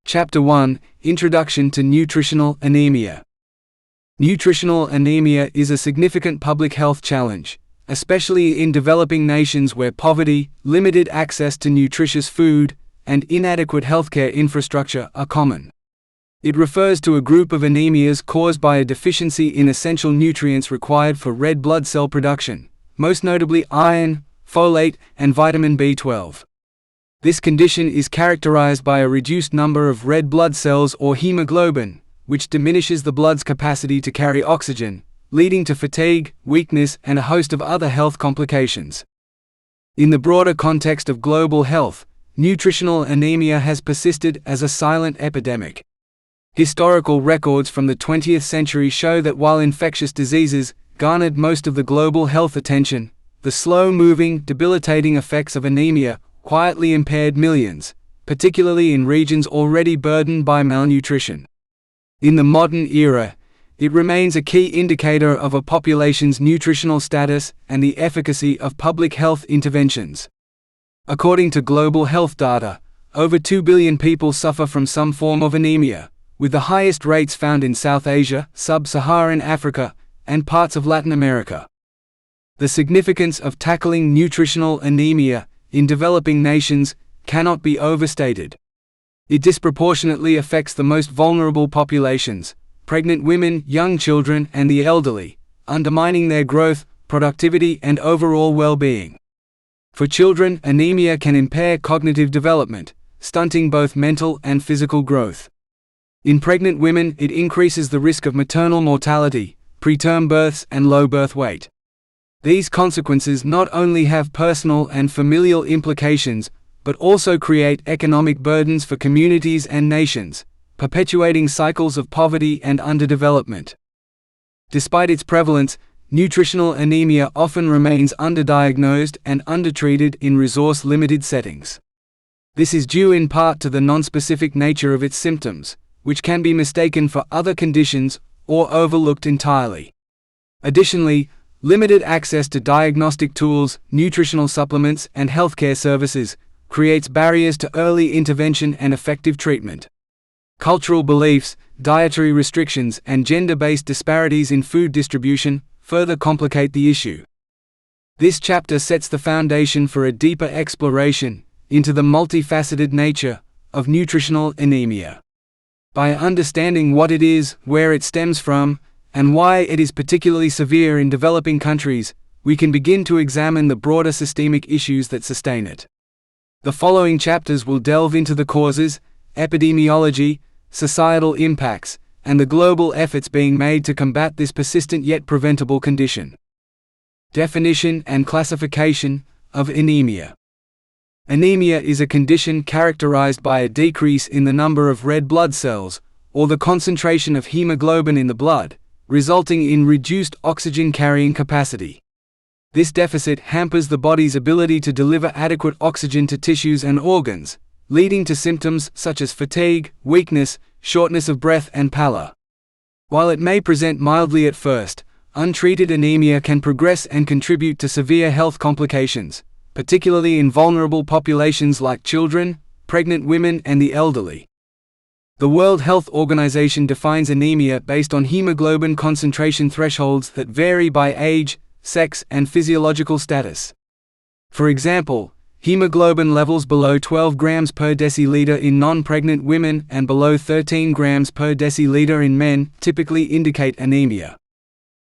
Chapter 1 – Introduction to Nutritional Anemia. Nutritional anemia is a significant public health challenge, especially in developing nations where poverty, limited access to nutritious food, and inadequate healthcare infrastructure are common. It refers to a group of anemias caused by a deficiency in essential nutrients required for red blood cell production, most notably iron, folate, and vitamin B12. This condition is characterized by a reduced number of red blood cells or hemoglobin, which diminishes the blood's capacity to carry oxygen, leading to fatigue, weakness, and a host of other health complications. In the broader context of global health, nutritional anemia has persisted as a silent epidemic. Historical records from the 20th century show that while infectious diseases garnered most of the global health attention, the slow-moving, debilitating effects of anemia quietly impaired millions, particularly in regions already burdened by malnutrition. In the modern era, it remains a key indicator of a population's nutritional status and the efficacy of public health interventions. According to global health data, over 2 billion people suffer from some form of anemia, with the highest rates found in South Asia, Sub-Saharan Africa, and parts of Latin America. The significance of tackling nutritional anemia in developing nations cannot be overstated. It disproportionately affects the most vulnerable populations, pregnant women, young children, and the elderly, undermining their growth, productivity, and overall well-being. For children, anemia can impair cognitive development, stunting both mental and physical growth. In pregnant women, it increases the risk of maternal mortality, preterm births, and low birth weight. These consequences not only have personal and familial implications, but also create economic burdens for communities and nations, perpetuating cycles of poverty and underdevelopment. Despite its prevalence, nutritional anemia often remains underdiagnosed and undertreated in resource-limited settings. This is due in part to the nonspecific nature of its symptoms, which can be mistaken for other conditions or overlooked entirely. Additionally, limited access to diagnostic tools, nutritional supplements, and healthcare services creates barriers to early intervention and effective treatment. Cultural beliefs, dietary restrictions, and gender-based disparities in food distribution further complicate the issue. This chapter sets the foundation for a deeper exploration into the multifaceted nature of nutritional anemia. By understanding what it is, where it stems from, and why it is particularly severe in developing countries, we can begin to examine the broader systemic issues that sustain it. The following chapters will delve into the causes, epidemiology, societal impacts, and the global efforts being made to combat this persistent yet preventable condition. Definition and classification of anemia. Anemia is a condition characterized by a decrease in the number of red blood cells, or the concentration of hemoglobin in the blood, resulting in reduced oxygen-carrying capacity. This deficit hampers the body's ability to deliver adequate oxygen to tissues and organs, leading to symptoms such as fatigue, weakness, shortness of breath, and pallor. While it may present mildly at first, untreated anemia can progress and contribute to severe health complications, particularly in vulnerable populations like children, pregnant women, and the elderly. The World Health Organization defines anemia based on hemoglobin concentration thresholds that vary by age, sex, and physiological status. For example, hemoglobin levels below 12 grams per deciliter in non-pregnant women and below 13 grams per deciliter in men typically indicate anemia.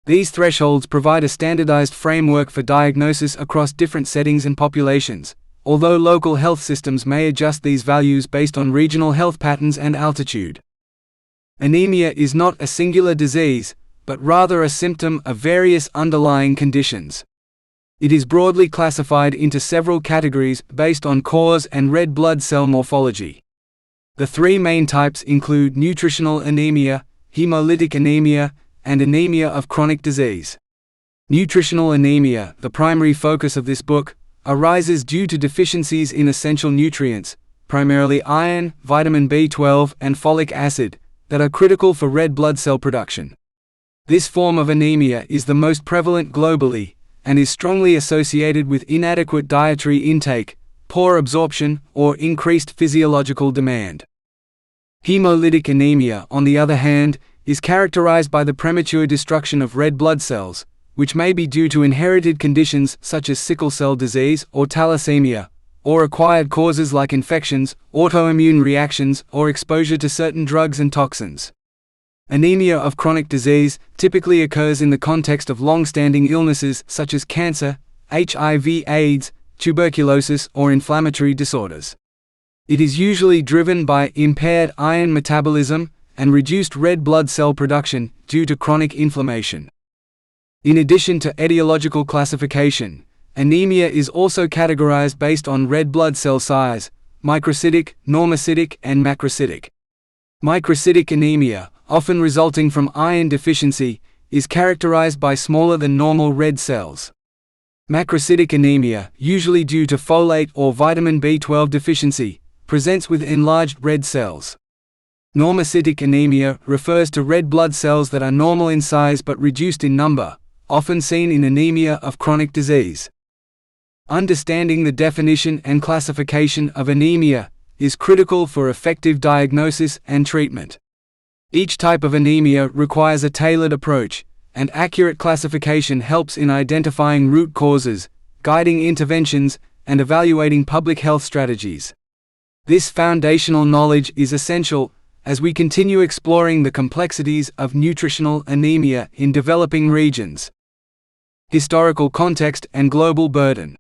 These thresholds provide a standardized framework for diagnosis across different settings and populations, although local health systems may adjust these values based on regional health patterns and altitude. Anemia is not a singular disease, but rather a symptom of various underlying conditions. It is broadly classified into several categories based on cause and red blood cell morphology. The three main types include nutritional anemia, hemolytic anemia, and anemia of chronic disease. Nutritional anemia, the primary focus of this book, arises due to deficiencies in essential nutrients, primarily iron, vitamin B12, and folic acid, that are critical for red blood cell production. This form of anemia is the most prevalent globally, and is strongly associated with inadequate dietary intake, poor absorption, or increased physiological demand. Hemolytic anemia, on the other hand, is characterized by the premature destruction of red blood cells, which may be due to inherited conditions such as sickle cell disease or thalassemia, or acquired causes like infections, autoimmune reactions, or exposure to certain drugs and toxins. Anemia of chronic disease typically occurs in the context of long-standing illnesses such as cancer, HIV/AIDS, tuberculosis, or inflammatory disorders. It is usually driven by impaired iron metabolism and reduced red blood cell production due to chronic inflammation. In addition to etiological classification, anemia is also categorized based on red blood cell size: microcytic, normocytic, and macrocytic. Microcytic anemia, often resulting from iron deficiency, is characterized by smaller than normal red cells. Macrocytic anemia, usually due to folate or vitamin B12 deficiency, presents with enlarged red cells. Normocytic anemia refers to red blood cells that are normal in size but reduced in number, often seen in anemia of chronic disease. Understanding the definition and classification of anemia is critical for effective diagnosis and treatment. Each type of anemia requires a tailored approach, and accurate classification helps in identifying root causes, guiding interventions, and evaluating public health strategies. This foundational knowledge is essential as we continue exploring the complexities of nutritional anemia in developing regions. Historical context and global burden.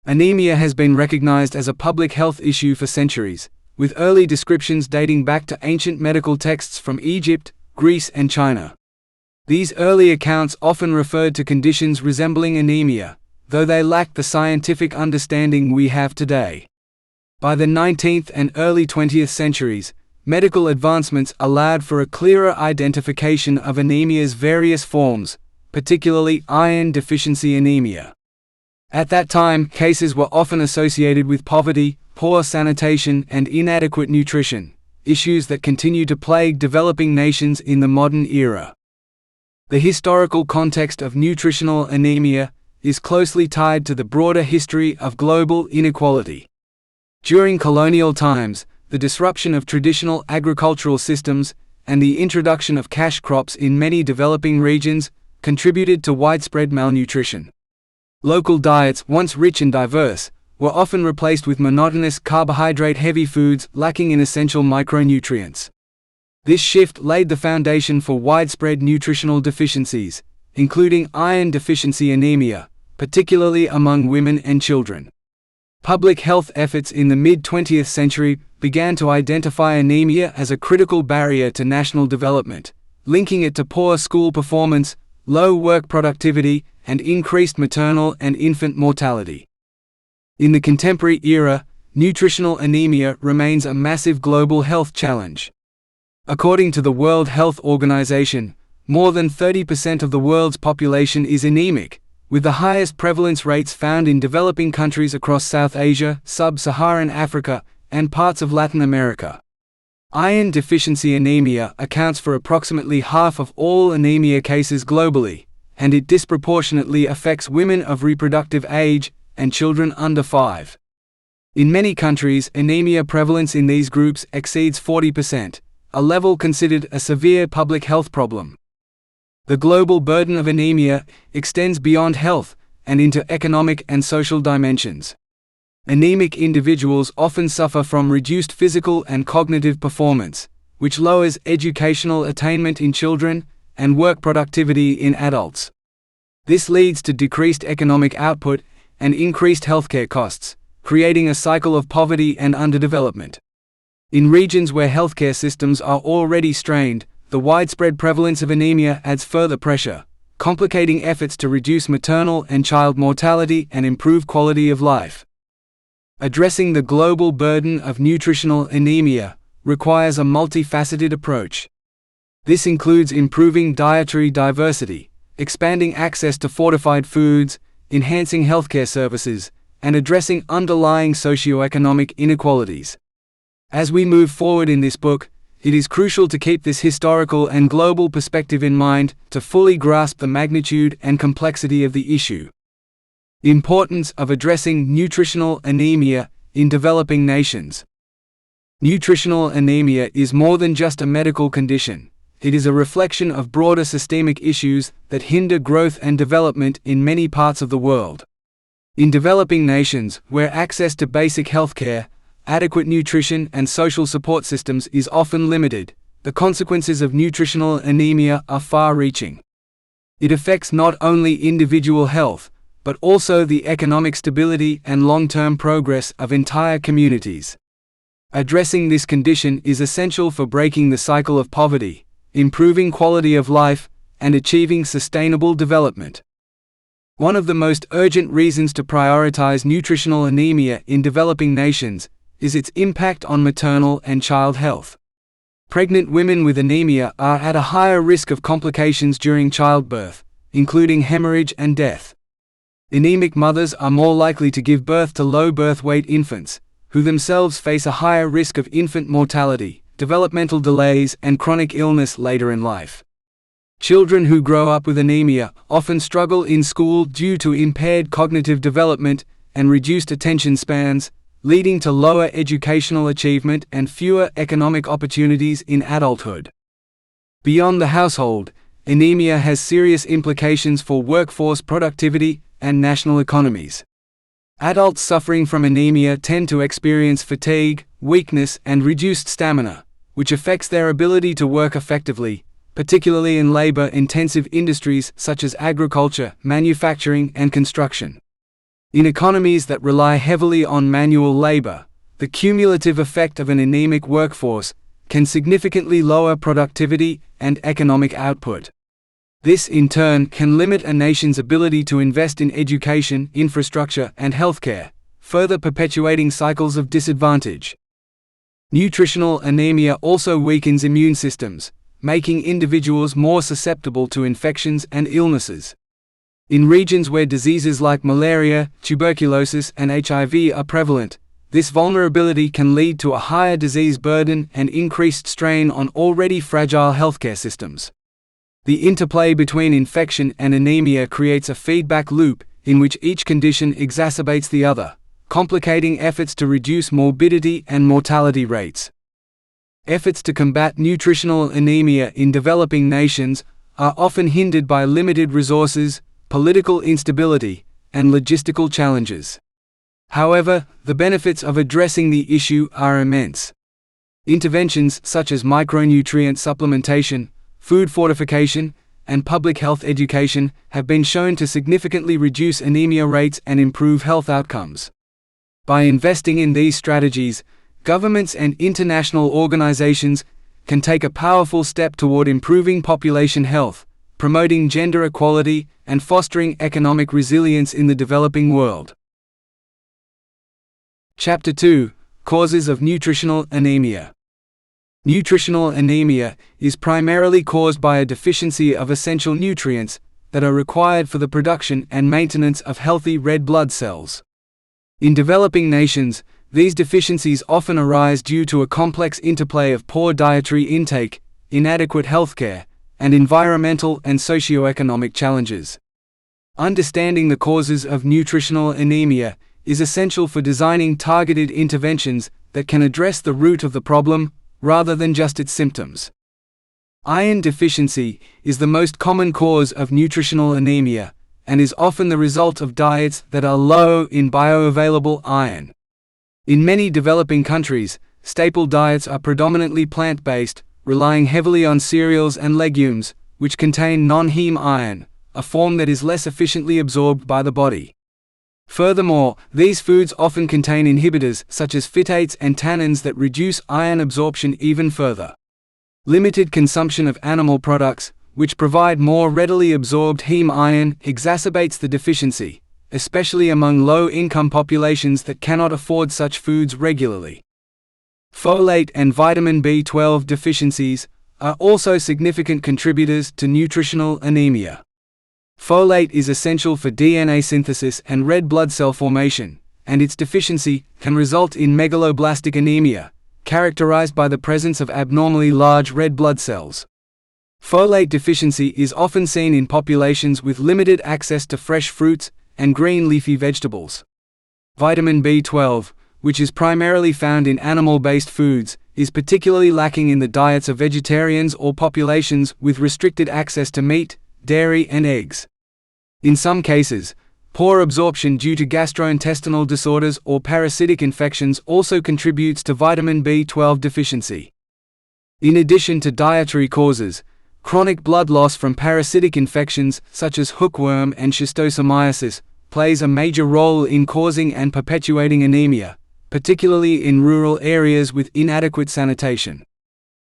Anemia has been recognized as a public health issue for centuries, with early descriptions dating back to ancient medical texts from Egypt, Greece, and China. These early accounts often referred to conditions resembling anemia, though they lacked the scientific understanding we have today. By the 19th and early 20th centuries, medical advancements allowed for a clearer identification of anemia's various forms, particularly iron deficiency anemia. At that time, cases were often associated with poverty, poor sanitation, and inadequate nutrition, issues that continue to plague developing nations in the modern era. The historical context of nutritional anemia is closely tied to the broader history of global inequality. During colonial times, the disruption of traditional agricultural systems and the introduction of cash crops in many developing regions contributed to widespread malnutrition. Local diets, once rich and diverse, were often replaced with monotonous carbohydrate-heavy foods lacking in essential micronutrients. This shift laid the foundation for widespread nutritional deficiencies, including iron deficiency anemia, particularly among women and children. Public health efforts in the mid-20th century began to identify anemia as a critical barrier to national development, linking it to poor school performance, low work productivity, and increased maternal and infant mortality. In the contemporary era, nutritional anemia remains a massive global health challenge. According to the World Health Organization, more than 30% of the world's population is anemic, with the highest prevalence rates found in developing countries across South Asia, Sub-Saharan Africa, and parts of Latin America. Iron deficiency anemia accounts for approximately half of all anemia cases globally, and it disproportionately affects women of reproductive age and children under 5. In many countries, anemia prevalence in these groups exceeds 40%, a level considered a severe public health problem. The global burden of anemia extends beyond health and into economic and social dimensions. Anemic individuals often suffer from reduced physical and cognitive performance, which lowers educational attainment in children and work productivity in adults. This leads to decreased economic output and increased healthcare costs, creating a cycle of poverty and underdevelopment. In regions where healthcare systems are already strained, the widespread prevalence of anemia adds further pressure, complicating efforts to reduce maternal and child mortality and improve quality of life. Addressing the global burden of nutritional anemia requires a multifaceted approach. This includes improving dietary diversity, expanding access to fortified foods, enhancing healthcare services, and addressing underlying socioeconomic inequalities. As we move forward in this book, It is crucial to keep this historical and global perspective in mind to fully grasp the magnitude and complexity of the issue. Importance of addressing nutritional anemia in developing nations. Nutritional anemia is more than just a medical condition. It is a reflection of broader systemic issues that hinder growth and development in many parts of the world. In developing nations, where access to basic healthcare, adequate nutrition and social support systems is often limited, the consequences of nutritional anemia are far-reaching. It affects not only individual health, but also the economic stability and long-term progress of entire communities. Addressing this condition is essential for breaking the cycle of poverty, improving quality of life, and achieving sustainable development. One of the most urgent reasons to prioritize nutritional anemia in developing nations is its impact on maternal and child health. Pregnant women with anemia are at a higher risk of complications during childbirth, including hemorrhage and death. Anemic mothers are more likely to give birth to low birth weight infants, who themselves face a higher risk of infant mortality, developmental delays, and chronic illness later in life. Children who grow up with anemia often struggle in school due to impaired cognitive development and reduced attention spans, leading to lower educational achievement and fewer economic opportunities in adulthood. Beyond the household, anemia has serious implications for workforce productivity and national economies. Adults suffering from anemia tend to experience fatigue, weakness, and reduced stamina, which affects their ability to work effectively, particularly in labor-intensive industries such as agriculture, manufacturing, and construction. In economies that rely heavily on manual labor, the cumulative effect of an anemic workforce can significantly lower productivity and economic output. This, in turn, can limit a nation's ability to invest in education, infrastructure, and healthcare, further perpetuating cycles of disadvantage. Nutritional anemia also weakens immune systems, making individuals more susceptible to infections and illnesses. In regions where diseases like malaria, tuberculosis, and HIV are prevalent, this vulnerability can lead to a higher disease burden and increased strain on already fragile healthcare systems. The interplay between infection and anemia creates a feedback loop in which each condition exacerbates the other, complicating efforts to reduce morbidity and mortality rates. Efforts to combat nutritional anemia in developing nations are often hindered by limited resources, political instability, and logistical challenges. However, the benefits of addressing the issue are immense. Interventions such as micronutrient supplementation, food fortification, and public health education have been shown to significantly reduce anemia rates and improve health outcomes. By investing in these strategies, governments and international organizations can take a powerful step toward improving population health, promoting gender equality, and fostering economic resilience in the developing world. Chapter 2: Causes of nutritional anemia. Nutritional anemia is primarily caused by a deficiency of essential nutrients that are required for the production and maintenance of healthy red blood cells. In developing nations, these deficiencies often arise due to a complex interplay of poor dietary intake, inadequate healthcare, and environmental and socioeconomic challenges. Understanding the causes of nutritional anemia is essential for designing targeted interventions that can address the root of the problem, rather than just its symptoms. Iron deficiency is the most common cause of nutritional anemia, and is often the result of diets that are low in bioavailable iron. In many developing countries, staple diets are predominantly plant-based, relying heavily on cereals and legumes, which contain non-heme iron, a form that is less efficiently absorbed by the body. Furthermore, these foods often contain inhibitors such as phytates and tannins that reduce iron absorption even further. Limited consumption of animal products, which provide more readily absorbed heme iron, exacerbates the deficiency, especially among low-income populations that cannot afford such foods regularly. Folate and vitamin B12 deficiencies are also significant contributors to nutritional anemia. Folate is essential for DNA synthesis and red blood cell formation, and its deficiency can result in megaloblastic anemia, characterized by the presence of abnormally large red blood cells. Folate deficiency is often seen in populations with limited access to fresh fruits and green leafy vegetables. Vitamin B12, which is primarily found in animal-based foods, is particularly lacking in the diets of vegetarians or populations with restricted access to meat, dairy, and eggs. In some cases, poor absorption due to gastrointestinal disorders or parasitic infections also contributes to vitamin B12 deficiency. In addition to dietary causes, chronic blood loss from parasitic infections such as hookworm and schistosomiasis plays a major role in causing and perpetuating anemia, particularly in rural areas with inadequate sanitation.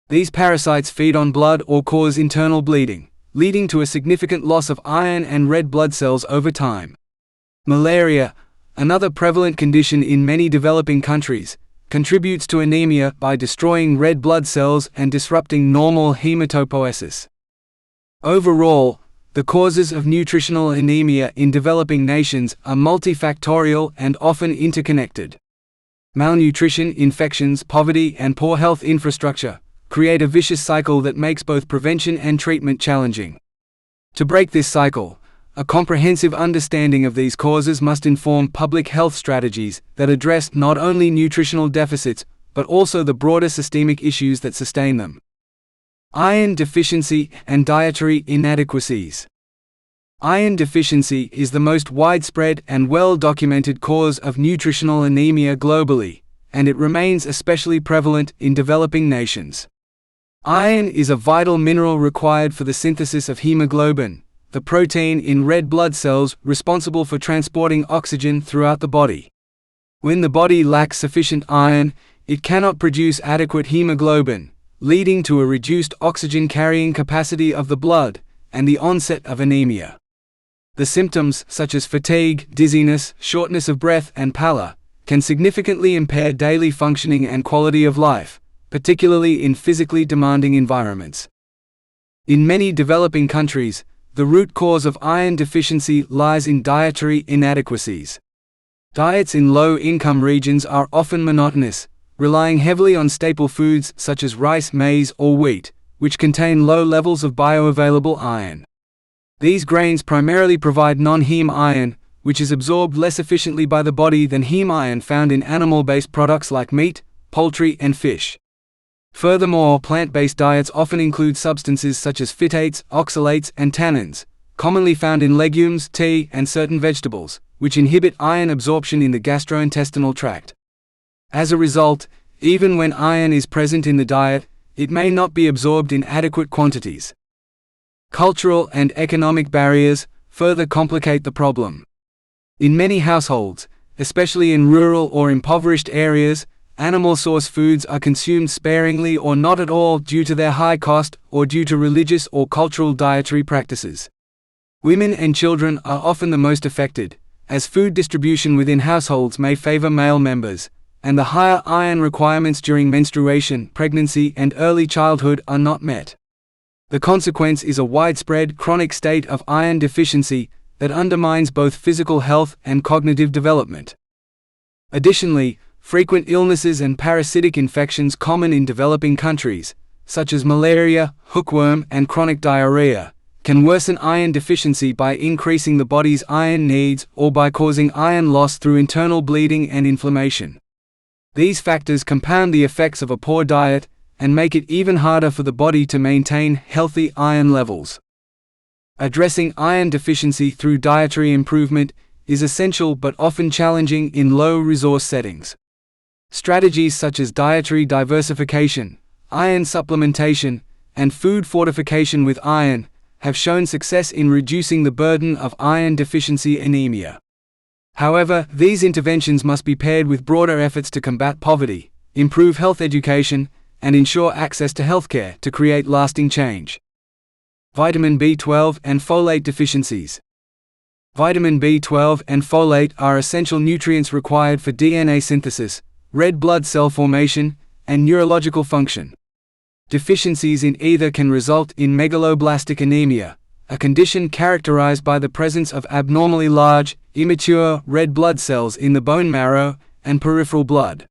These parasites feed on blood or cause internal bleeding, leading to a significant loss of iron and red blood cells over time. Malaria, another prevalent condition in many developing countries, contributes to anemia by destroying red blood cells and disrupting normal hematopoiesis. Overall, the causes of nutritional anemia in developing nations are multifactorial and often interconnected. Malnutrition, infections, poverty, and poor health infrastructure create a vicious cycle that makes both prevention and treatment challenging. To break this cycle, a comprehensive understanding of these causes must inform public health strategies that address not only nutritional deficits but also the broader systemic issues that sustain them. Iron deficiency and dietary inadequacies. Iron deficiency is the most widespread and well-documented cause of nutritional anemia globally, and it remains especially prevalent in developing nations. Iron is a vital mineral required for the synthesis of hemoglobin, the protein in red blood cells responsible for transporting oxygen throughout the body. When the body lacks sufficient iron, it cannot produce adequate hemoglobin, leading to a reduced oxygen-carrying capacity of the blood and the onset of anemia. The symptoms, such as fatigue, dizziness, shortness of breath, and pallor, can significantly impair daily functioning and quality of life, particularly in physically demanding environments. In many developing countries, the root cause of iron deficiency lies in dietary inadequacies. Diets in low-income regions are often monotonous, relying heavily on staple foods such as rice, maize, or wheat, which contain low levels of bioavailable iron. These grains primarily provide non-heme iron, which is absorbed less efficiently by the body than heme iron found in animal-based products like meat, poultry, and fish. Furthermore, plant-based diets often include substances such as phytates, oxalates, and tannins, commonly found in legumes, tea, and certain vegetables, which inhibit iron absorption in the gastrointestinal tract. As a result, even when iron is present in the diet, it may not be absorbed in adequate quantities. Cultural and economic barriers further complicate the problem. In many households, especially in rural or impoverished areas, animal source foods are consumed sparingly or not at all due to their high cost or due to religious or cultural dietary practices. Women and children are often the most affected, as food distribution within households may favor male members, and the higher iron requirements during menstruation, pregnancy, and early childhood are not met. The consequence is a widespread chronic state of iron deficiency that undermines both physical health and cognitive development. Additionally, frequent illnesses and parasitic infections common in developing countries, such as malaria, hookworm, and chronic diarrhea, can worsen iron deficiency by increasing the body's iron needs or by causing iron loss through internal bleeding and inflammation. These factors compound the effects of a poor diet and make it even harder for the body to maintain healthy iron levels. Addressing iron deficiency through dietary improvement is essential but often challenging in low-resource settings. Strategies such as dietary diversification, iron supplementation, and food fortification with iron have shown success in reducing the burden of iron deficiency anemia. However, these interventions must be paired with broader efforts to combat poverty, improve health education, and ensure access to healthcare to create lasting change. Vitamin B12 and folate deficiencies. Vitamin B12 and folate are essential nutrients required for DNA synthesis, red blood cell formation, and neurological function. Deficiencies in either can result in megaloblastic anemia, a condition characterized by the presence of abnormally large, immature red blood cells in the bone marrow and peripheral blood.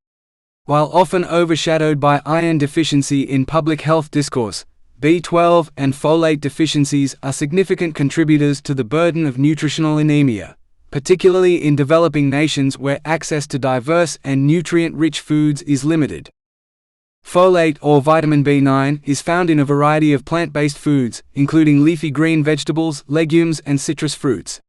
While often overshadowed by iron deficiency in public health discourse, B12 and folate deficiencies are significant contributors to the burden of nutritional anemia, particularly in developing nations where access to diverse and nutrient-rich foods is limited. Folate, or vitamin B9, is found in a variety of plant-based foods, including leafy green vegetables, legumes, and citrus fruits.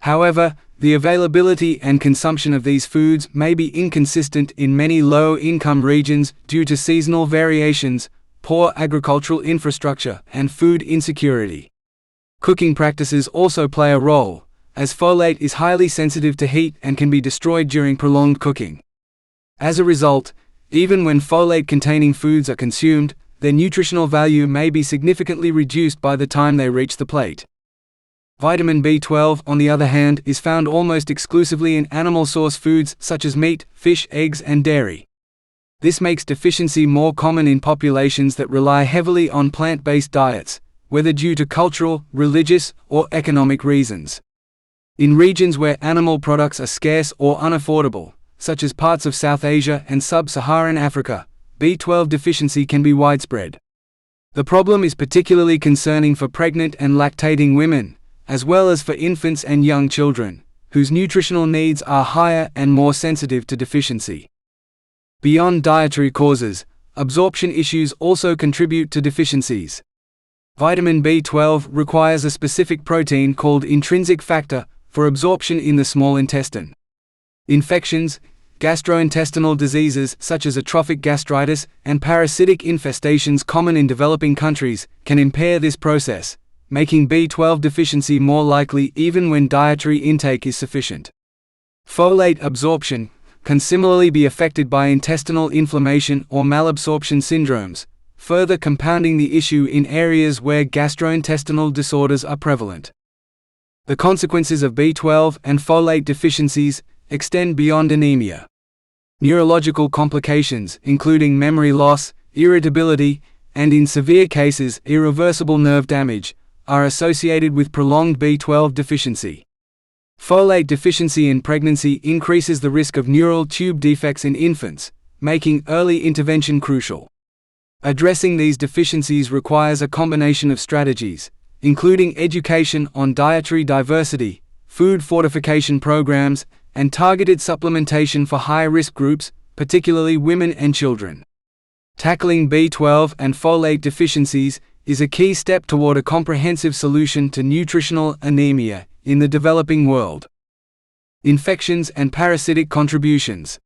However, the availability and consumption of these foods may be inconsistent in many low-income regions due to seasonal variations, poor agricultural infrastructure, and food insecurity. Cooking practices also play a role, as folate is highly sensitive to heat and can be destroyed during prolonged cooking. As a result, even when folate-containing foods are consumed, their nutritional value may be significantly reduced by the time they reach the plate. Vitamin B12, on the other hand, is found almost exclusively in animal source foods such as meat, fish, eggs, and dairy. This makes deficiency more common in populations that rely heavily on plant-based diets, whether due to cultural, religious, or economic reasons. In regions where animal products are scarce or unaffordable, such as parts of South Asia and sub-Saharan Africa, B12 deficiency can be widespread. The problem is particularly concerning for pregnant and lactating women, as well as for infants and young children, whose nutritional needs are higher and more sensitive to deficiency. Beyond dietary causes, absorption issues also contribute to deficiencies. Vitamin B12 requires a specific protein called intrinsic factor for absorption in the small intestine. Infections, gastrointestinal diseases such as atrophic gastritis, and parasitic infestations common in developing countries can impair this process, making B12 deficiency more likely even when dietary intake is sufficient. Folate absorption can similarly be affected by intestinal inflammation or malabsorption syndromes, further compounding the issue in areas where gastrointestinal disorders are prevalent. The consequences of B12 and folate deficiencies extend beyond anemia. Neurological complications, including memory loss, irritability, and in severe cases, irreversible nerve damage, are associated with prolonged B12 deficiency. Folate deficiency in pregnancy increases the risk of neural tube defects in infants, making early intervention crucial. Addressing these deficiencies requires a combination of strategies, including education on dietary diversity, food fortification programs, and targeted supplementation for high-risk groups, particularly women and children. Tackling B12 and folate deficiencies is a key step toward a comprehensive solution to nutritional anemia in the developing world. Infections and parasitic contributions.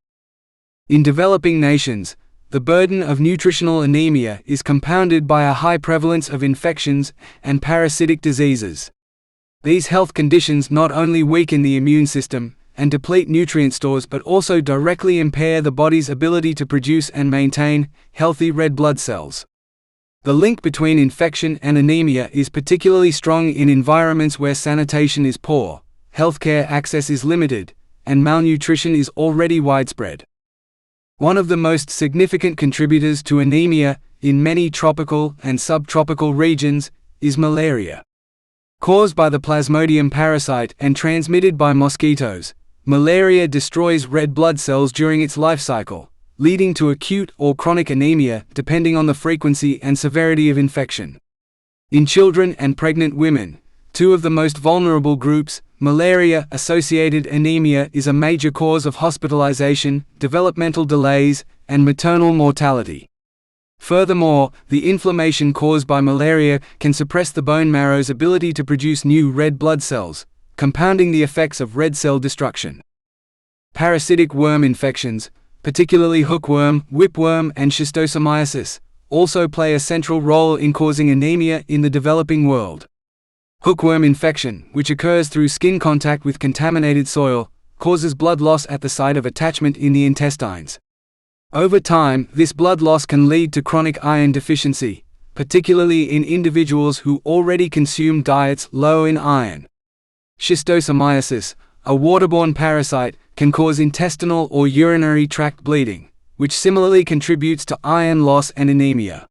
In developing nations, the burden of nutritional anemia is compounded by a high prevalence of infections and parasitic diseases. These health conditions not only weaken the immune system and deplete nutrient stores but also directly impair the body's ability to produce and maintain healthy red blood cells. The link between infection and anemia is particularly strong in environments where sanitation is poor, healthcare access is limited, and malnutrition is already widespread. One of the most significant contributors to anemia in many tropical and subtropical regions is malaria. Caused by the Plasmodium parasite and transmitted by mosquitoes, malaria destroys red blood cells during its life cycle, leading to acute or chronic anemia depending on the frequency and severity of infection. In children and pregnant women, two of the most vulnerable groups, malaria-associated anemia is a major cause of hospitalization, developmental delays, and maternal mortality. Furthermore, the inflammation caused by malaria can suppress the bone marrow's ability to produce new red blood cells, compounding the effects of red cell destruction. Parasitic worm infections, particularly hookworm, whipworm, and schistosomiasis, also play a central role in causing anemia in the developing world. Hookworm infection, which occurs through skin contact with contaminated soil, causes blood loss at the site of attachment in the intestines. Over time, this blood loss can lead to chronic iron deficiency, particularly in individuals who already consume diets low in iron. Schistosomiasis, a waterborne parasite, can cause intestinal or urinary tract bleeding, which similarly contributes to iron loss and anemia.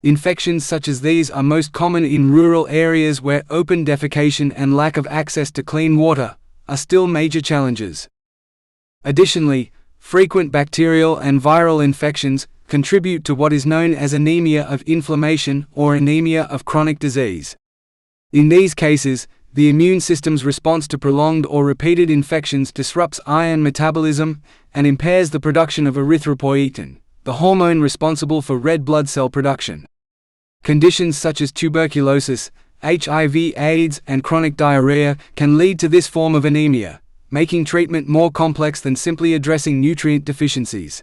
Infections such as these are most common in rural areas where open defecation and lack of access to clean water are still major challenges. Additionally, Frequent bacterial and viral infections contribute to what is known as anemia of inflammation or anemia of chronic disease. In these cases, the immune system's response to prolonged or repeated infections disrupts iron metabolism and impairs the production of erythropoietin, the hormone responsible for red blood cell production. Conditions such as tuberculosis, HIV/AIDS, and chronic diarrhea can lead to this form of anemia, making treatment more complex than simply addressing nutrient deficiencies.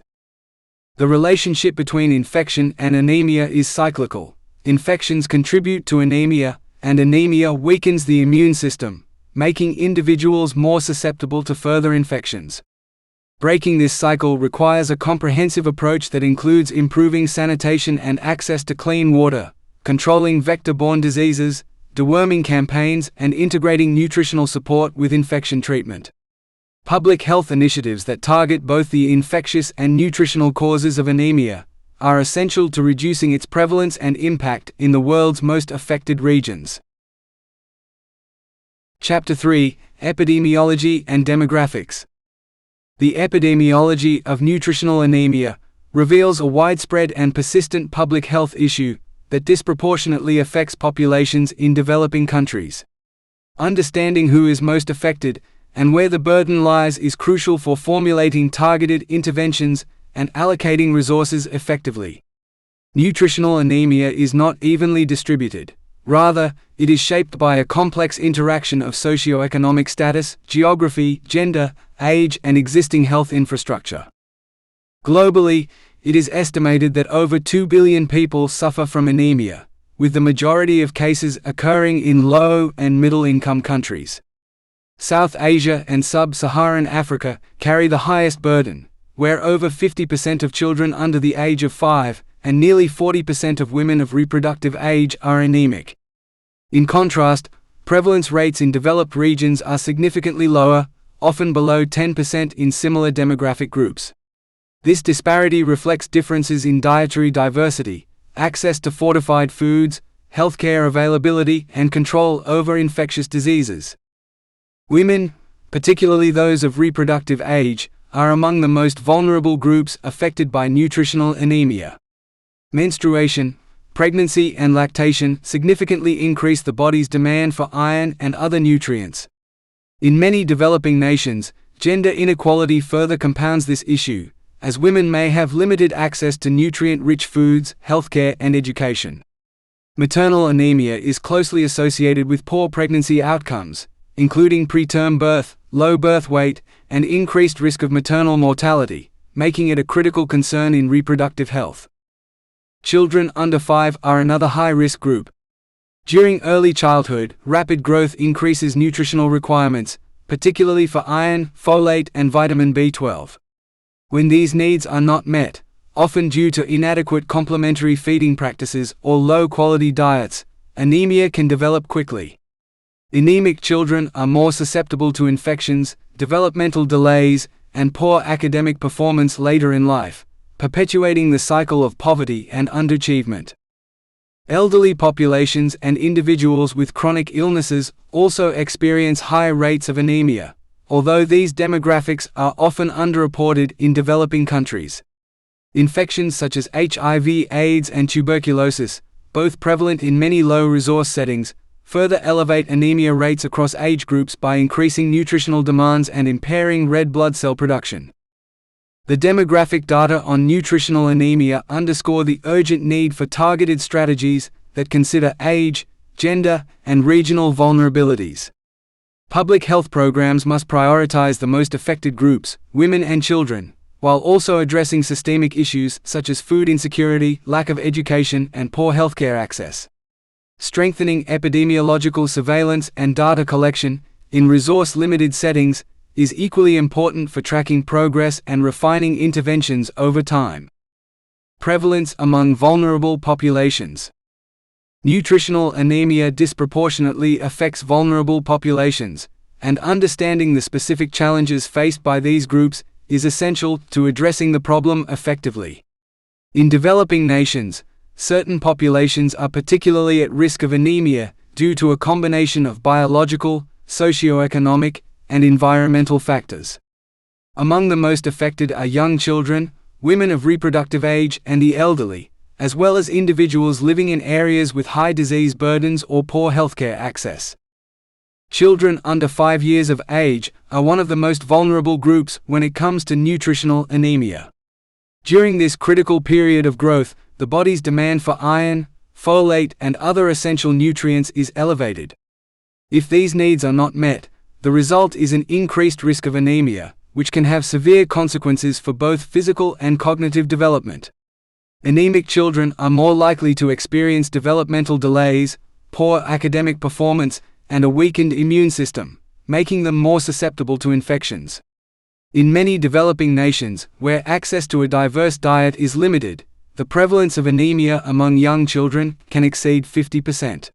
The relationship between infection and anemia is cyclical. Infections contribute to anemia, and anemia weakens the immune system, making individuals more susceptible to further infections. Breaking this cycle requires a comprehensive approach that includes improving sanitation and access to clean water, controlling vector-borne diseases, deworming campaigns, and integrating nutritional support with infection treatment. Public health initiatives that target both the infectious and nutritional causes of anemia are essential to reducing its prevalence and impact in the world's most affected regions. Chapter 3: Epidemiology and Demographics. The epidemiology of nutritional anemia reveals a widespread and persistent public health issue that disproportionately affects populations in developing countries. Understanding who is most affected and where the burden lies is crucial for formulating targeted interventions and allocating resources effectively. Nutritional anemia is not evenly distributed. Rather, it is shaped by a complex interaction of socioeconomic status, geography, gender, age, and existing health infrastructure. Globally, it is estimated that over 2 billion people suffer from anemia, with the majority of cases occurring in low- and middle-income countries. South Asia and Sub-Saharan Africa carry the highest burden, where over 50% of children under the age of 5 and nearly 40% of women of reproductive age are anemic. In contrast, prevalence rates in developed regions are significantly lower, often below 10% in similar demographic groups. This disparity reflects differences in dietary diversity, access to fortified foods, healthcare availability, and control over infectious diseases. Women, particularly those of reproductive age, are among the most vulnerable groups affected by nutritional anemia. Menstruation, pregnancy, and lactation significantly increase the body's demand for iron and other nutrients. In many developing nations, gender inequality further compounds this issue, as women may have limited access to nutrient-rich foods, healthcare, and education. Maternal anemia is closely associated with poor pregnancy outcomes, including preterm birth, low birth weight, and increased risk of maternal mortality, making it a critical concern in reproductive health. Children under 5 are another high-risk group. During early childhood, rapid growth increases nutritional requirements, particularly for iron, folate, and vitamin B12. When these needs are not met, often due to inadequate complementary feeding practices or low-quality diets, anemia can develop quickly. Anemic children are more susceptible to infections, developmental delays, and poor academic performance later in life, perpetuating the cycle of poverty and underachievement. Elderly populations and individuals with chronic illnesses also experience high rates of anemia, although these demographics are often underreported in developing countries. Infections such as HIV/AIDS and tuberculosis, both prevalent in many low-resource settings, further elevate anemia rates across age groups by increasing nutritional demands and impairing red blood cell production. The demographic data on nutritional anemia underscore the urgent need for targeted strategies that consider age, gender, and regional vulnerabilities. Public health programs must prioritize the most affected groups, women and children, while also addressing systemic issues such as food insecurity, lack of education, and poor healthcare access. Strengthening epidemiological surveillance and data collection in resource-limited settings is equally important for tracking progress and refining interventions over time. Prevalence among vulnerable populations. Nutritional anemia disproportionately affects vulnerable populations, and understanding the specific challenges faced by these groups is essential to addressing the problem effectively. In developing nations, certain populations are particularly at risk of anemia due to a combination of biological, socioeconomic, and environmental factors. Among the most affected are young children, women of reproductive age, and the elderly, as well as individuals living in areas with high disease burdens or poor healthcare access. Children under 5 years of age are one of the most vulnerable groups when it comes to nutritional anemia. During this critical period of growth, the body's demand for iron, folate, and other essential nutrients is elevated. If these needs are not met, the result is an increased risk of anemia, which can have severe consequences for both physical and cognitive development. Anemic children are more likely to experience developmental delays, poor academic performance, and a weakened immune system, making them more susceptible to infections. In many developing nations, where access to a diverse diet is limited, the prevalence of anemia among young children can exceed 50%.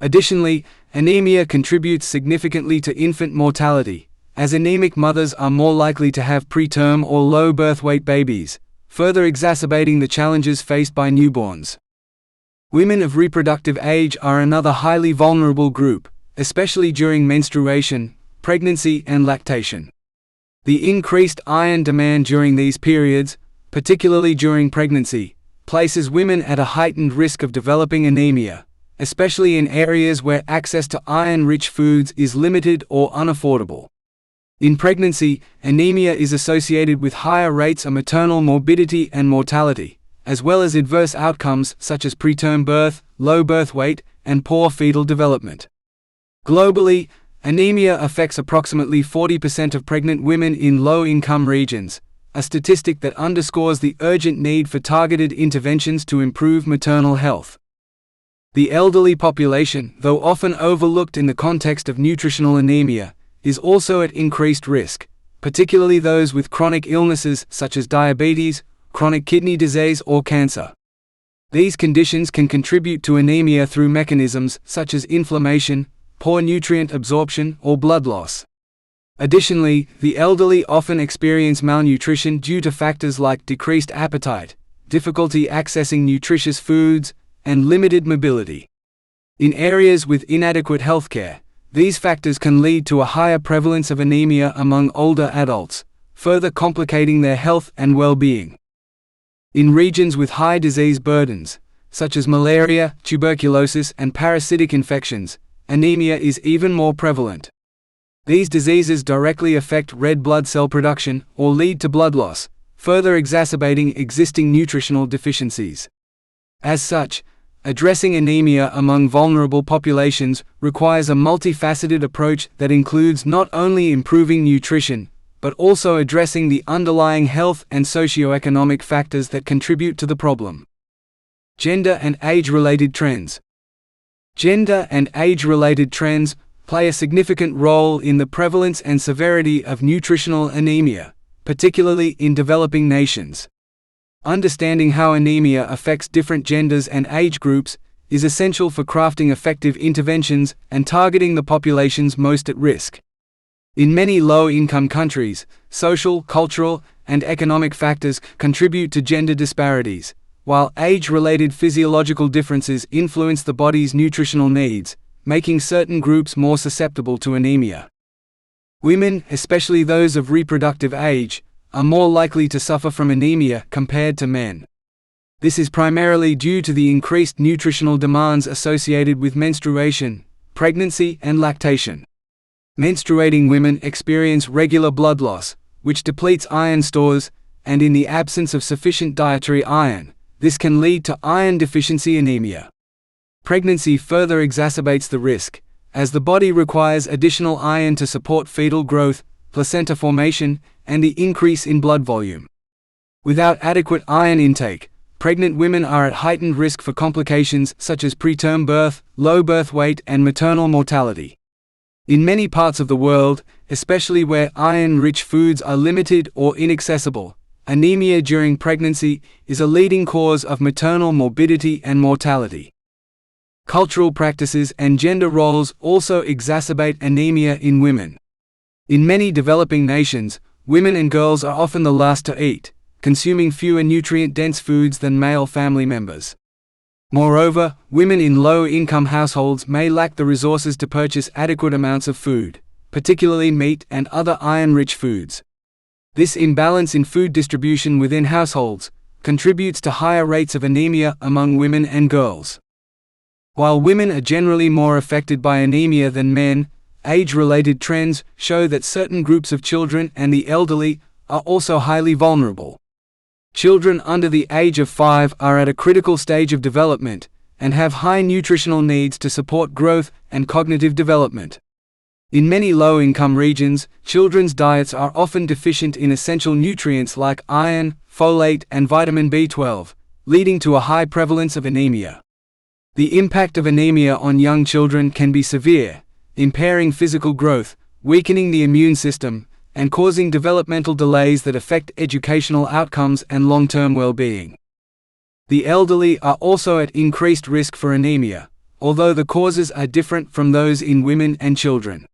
Additionally, anemia contributes significantly to infant mortality, as anemic mothers are more likely to have preterm or low birth weight babies, further exacerbating the challenges faced by newborns. Women of reproductive age are another highly vulnerable group, especially during menstruation, pregnancy, and lactation. The increased iron demand during these periods, particularly during pregnancy, places women at a heightened risk of developing anemia, especially in areas where access to iron-rich foods is limited or unaffordable. In pregnancy, anemia is associated with higher rates of maternal morbidity and mortality, as well as adverse outcomes such as preterm birth, low birth weight, and poor fetal development. Globally, anemia affects approximately 40% of pregnant women in low-income regions, a statistic that underscores the urgent need for targeted interventions to improve maternal health. The elderly population, though often overlooked in the context of nutritional anemia, is also at increased risk, particularly those with chronic illnesses such as diabetes, chronic kidney disease, or cancer. These conditions can contribute to anemia through mechanisms such as inflammation, poor nutrient absorption, or blood loss. Additionally, the elderly often experience malnutrition due to factors like decreased appetite, difficulty accessing nutritious foods, and limited mobility. In areas with inadequate healthcare, these factors can lead to a higher prevalence of anemia among older adults, further complicating their health and well-being. In regions with high disease burdens, such as malaria, tuberculosis, and parasitic infections, anemia is even more prevalent. These diseases directly affect red blood cell production or lead to blood loss, further exacerbating existing nutritional deficiencies. As such, addressing anemia among vulnerable populations requires a multifaceted approach that includes not only improving nutrition, but also addressing the underlying health and socioeconomic factors that contribute to the problem. Gender and age-related trends. Gender and age-related trends play a significant role in the prevalence and severity of nutritional anemia, particularly in developing nations. Understanding how anemia affects different genders and age groups is essential for crafting effective interventions and targeting the populations most at risk. In many low-income countries, social, cultural, and economic factors contribute to gender disparities, while age-related physiological differences influence the body's nutritional needs, making certain groups more susceptible to anemia. Women, especially those of reproductive age, are more likely to suffer from anemia compared to men. This is primarily due to the increased nutritional demands associated with menstruation, pregnancy, and lactation. Menstruating women experience regular blood loss, which depletes iron stores, and in the absence of sufficient dietary iron, this can lead to iron deficiency anemia. Pregnancy further exacerbates the risk, as the body requires additional iron to support fetal growth, placenta formation, and the increase in blood volume. Without adequate iron intake, pregnant women are at heightened risk for complications such as preterm birth, low birth weight, and maternal mortality. In many parts of the world, especially where iron-rich foods are limited or inaccessible, anemia during pregnancy is a leading cause of maternal morbidity and mortality. Cultural practices and gender roles also exacerbate anemia in women. In many developing nations, women and girls are often the last to eat, consuming fewer nutrient-dense foods than male family members. Moreover, women in low-income households may lack the resources to purchase adequate amounts of food, particularly meat and other iron-rich foods. This imbalance in food distribution within households contributes to higher rates of anemia among women and girls. While women are generally more affected by anemia than men, age-related trends show that certain groups of children and the elderly are also highly vulnerable. Children under the age of 5 are at a critical stage of development and have high nutritional needs to support growth and cognitive development. In many low-income regions, children's diets are often deficient in essential nutrients like iron, folate, and vitamin B12, leading to a high prevalence of anemia. The impact of anemia on young children can be severe, impairing physical growth, weakening the immune system, and causing developmental delays that affect educational outcomes and long-term well-being. The elderly are also at increased risk for anemia, although the causes are different from those in women and children.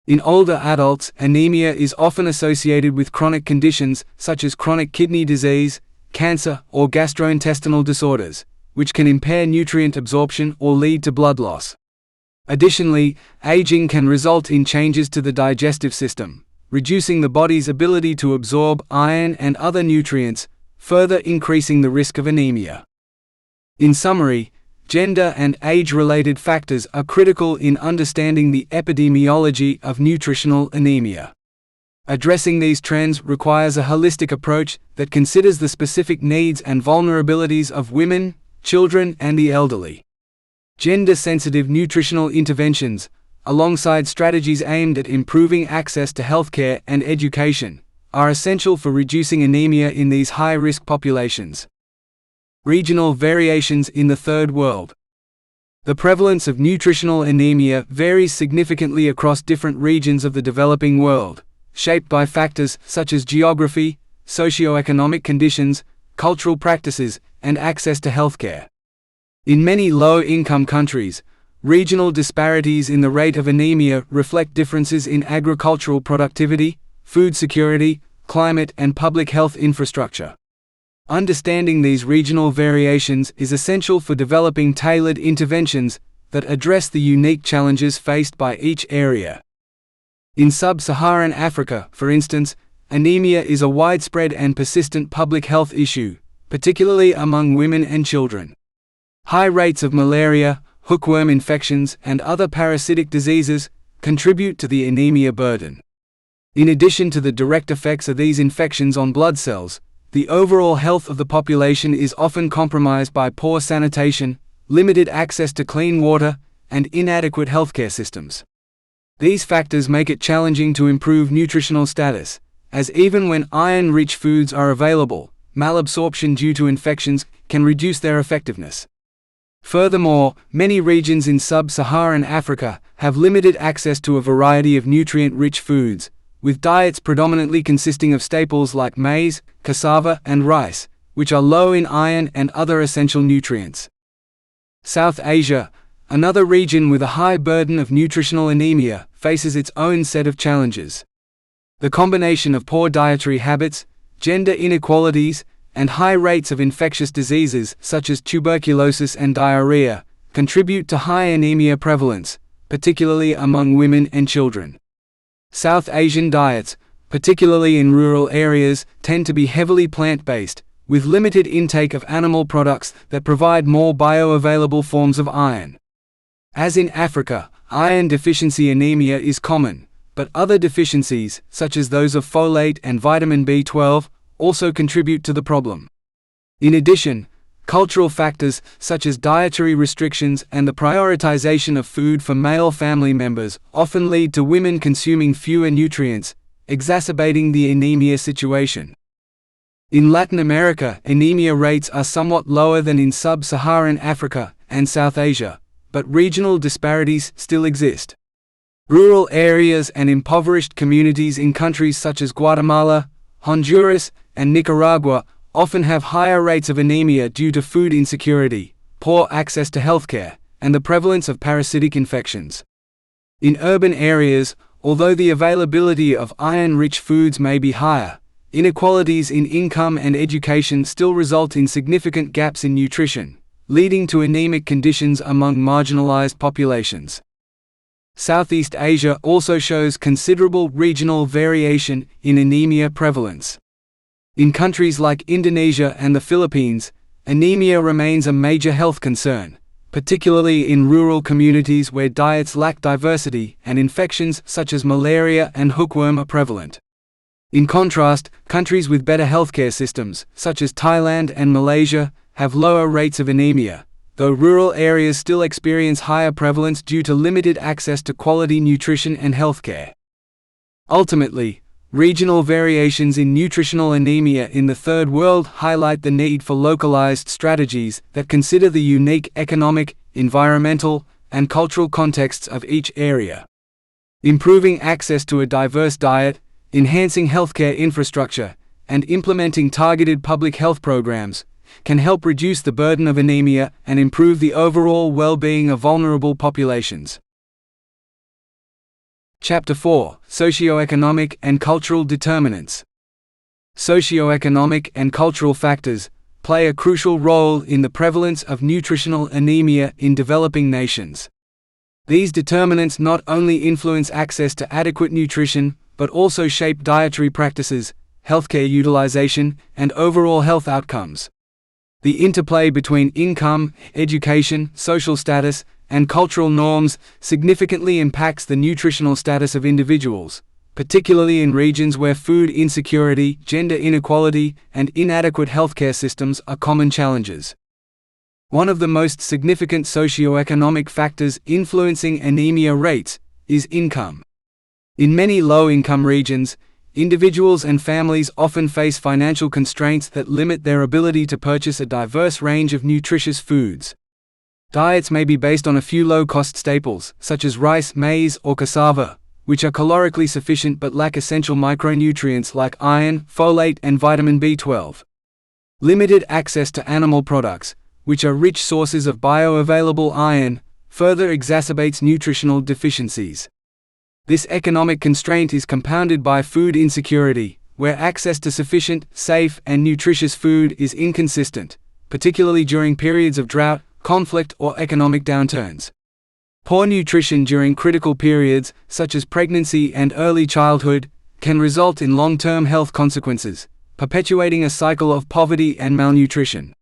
In older adults, anemia is often associated with chronic conditions such as chronic kidney disease, cancer, or gastrointestinal disorders, which can impair nutrient absorption or lead to blood loss. Additionally, aging can result in changes to the digestive system, reducing the body's ability to absorb iron and other nutrients, further increasing the risk of anemia. In summary, gender and age-related factors are critical in understanding the epidemiology of nutritional anemia. Addressing these trends requires a holistic approach that considers the specific needs and vulnerabilities of women, children, and the elderly. Gender-sensitive nutritional interventions, alongside strategies aimed at improving access to healthcare and education, are essential for reducing anemia in these high-risk populations. Regional variations in the Third World. The prevalence of nutritional anemia varies significantly across different regions of the developing world, shaped by factors such as geography, socioeconomic conditions, cultural practices, and access to healthcare. In many low-income countries, regional disparities in the rate of anemia reflect differences in agricultural productivity, food security, climate, and public health infrastructure. Understanding these regional variations is essential for developing tailored interventions that address the unique challenges faced by each area. In sub-Saharan Africa, for instance, anemia is a widespread and persistent public health issue, particularly among women and children. High rates of malaria, hookworm infections, and other parasitic diseases contribute to the anemia burden. In addition to the direct effects of these infections on blood cells, the overall health of the population is often compromised by poor sanitation, limited access to clean water, and inadequate healthcare systems. These factors make it challenging to improve nutritional status, as even when iron-rich foods are available, malabsorption due to infections can reduce their effectiveness. Furthermore, many regions in sub-Saharan Africa have limited access to a variety of nutrient-rich foods, with diets predominantly consisting of staples like maize, cassava, and rice, which are low in iron and other essential nutrients. South Asia, another region with a high burden of nutritional anemia, faces its own set of challenges. The combination of poor dietary habits, gender inequalities, and high rates of infectious diseases such as tuberculosis and diarrhea contribute to high anemia prevalence, particularly among women and children. South Asian diets, particularly in rural areas, tend to be heavily plant-based, with limited intake of animal products that provide more bioavailable forms of iron. As in Africa, iron deficiency anemia is common, but other deficiencies, such as those of folate and vitamin B12, also contribute to the problem. In addition, cultural factors such as dietary restrictions and the prioritization of food for male family members often lead to women consuming fewer nutrients, exacerbating the anemia situation. In Latin America, anemia rates are somewhat lower than in sub-Saharan Africa and South Asia, but regional disparities still exist. Rural areas and impoverished communities in countries such as Guatemala, Honduras, and Nicaragua often have higher rates of anemia due to food insecurity, poor access to healthcare, and the prevalence of parasitic infections. In urban areas, although the availability of iron-rich foods may be higher, inequalities in income and education still result in significant gaps in nutrition, leading to anemic conditions among marginalized populations. Southeast Asia also shows considerable regional variation in anemia prevalence. In countries like Indonesia and the Philippines, anemia remains a major health concern, particularly in rural communities where diets lack diversity and infections such as malaria and hookworm are prevalent. In contrast, countries with better healthcare systems, such as Thailand and Malaysia, have lower rates of anemia, though rural areas still experience higher prevalence due to limited access to quality nutrition and healthcare. Ultimately, regional variations in nutritional anemia in the Third World highlight the need for localized strategies that consider the unique economic, environmental, and cultural contexts of each area. Improving access to a diverse diet, enhancing healthcare infrastructure, and implementing targeted public health programs can help reduce the burden of anemia and improve the overall well-being of vulnerable populations. Chapter 4: Socioeconomic and Cultural Determinants. Socioeconomic and cultural factors play a crucial role in the prevalence of nutritional anemia in developing nations. These determinants not only influence access to adequate nutrition, but also shape dietary practices, healthcare utilization, and overall health outcomes. The interplay between income, education, social status, and cultural norms significantly impacts the nutritional status of individuals, particularly in regions where food insecurity, gender inequality, and inadequate healthcare systems are common challenges. One of the most significant socioeconomic factors influencing anemia rates is income. In many low-income regions, individuals and families often face financial constraints that limit their ability to purchase a diverse range of nutritious foods. Diets may be based on a few low-cost staples, such as rice, maize, or cassava, which are calorically sufficient but lack essential micronutrients like iron, folate, and vitamin B12. Limited access to animal products, which are rich sources of bioavailable iron, further exacerbates nutritional deficiencies. This economic constraint is compounded by food insecurity, where access to sufficient, safe, and nutritious food is inconsistent, particularly during periods of drought, conflict, or economic downturns. Poor nutrition during critical periods, such as pregnancy and early childhood, can result in long-term health consequences, perpetuating a cycle of poverty and malnutrition.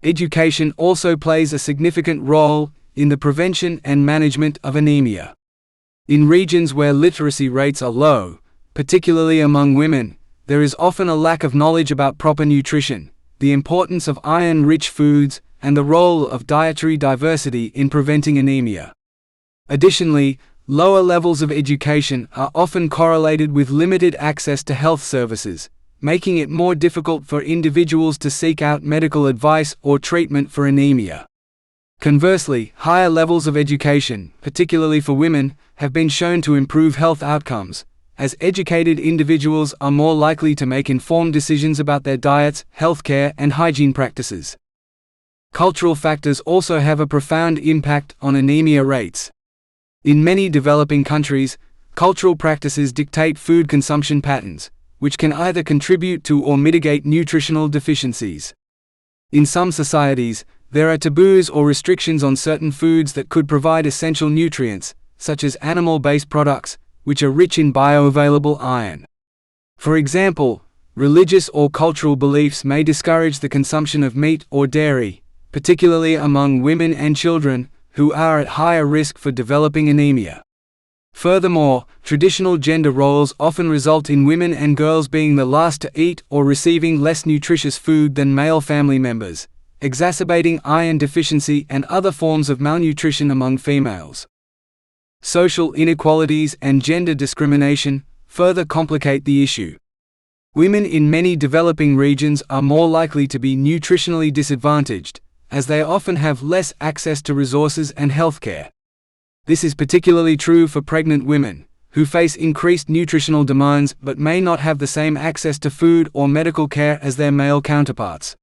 Education also plays a significant role in the prevention and management of anemia. In regions where literacy rates are low, particularly among women, there is often a lack of knowledge about proper nutrition, the importance of iron-rich foods, and the role of dietary diversity in preventing anemia. Additionally, lower levels of education are often correlated with limited access to health services, making it more difficult for individuals to seek out medical advice or treatment for anemia. Conversely, higher levels of education, particularly for women, have been shown to improve health outcomes, as educated individuals are more likely to make informed decisions about their diets, healthcare, and hygiene practices. Cultural factors also have a profound impact on anemia rates. In many developing countries, cultural practices dictate food consumption patterns, which can either contribute to or mitigate nutritional deficiencies. In some societies, there are taboos or restrictions on certain foods that could provide essential nutrients, such as animal-based products, which are rich in bioavailable iron. For example, religious or cultural beliefs may discourage the consumption of meat or dairy, particularly among women and children, who are at higher risk for developing anemia. Furthermore, traditional gender roles often result in women and girls being the last to eat or receiving less nutritious food than male family members, exacerbating iron deficiency and other forms of malnutrition among females. Social inequalities and gender discrimination further complicate the issue. Women in many developing regions are more likely to be nutritionally disadvantaged, as they often have less access to resources and healthcare. This is particularly true for pregnant women, who face increased nutritional demands but may not have the same access to food or medical care as their male counterparts.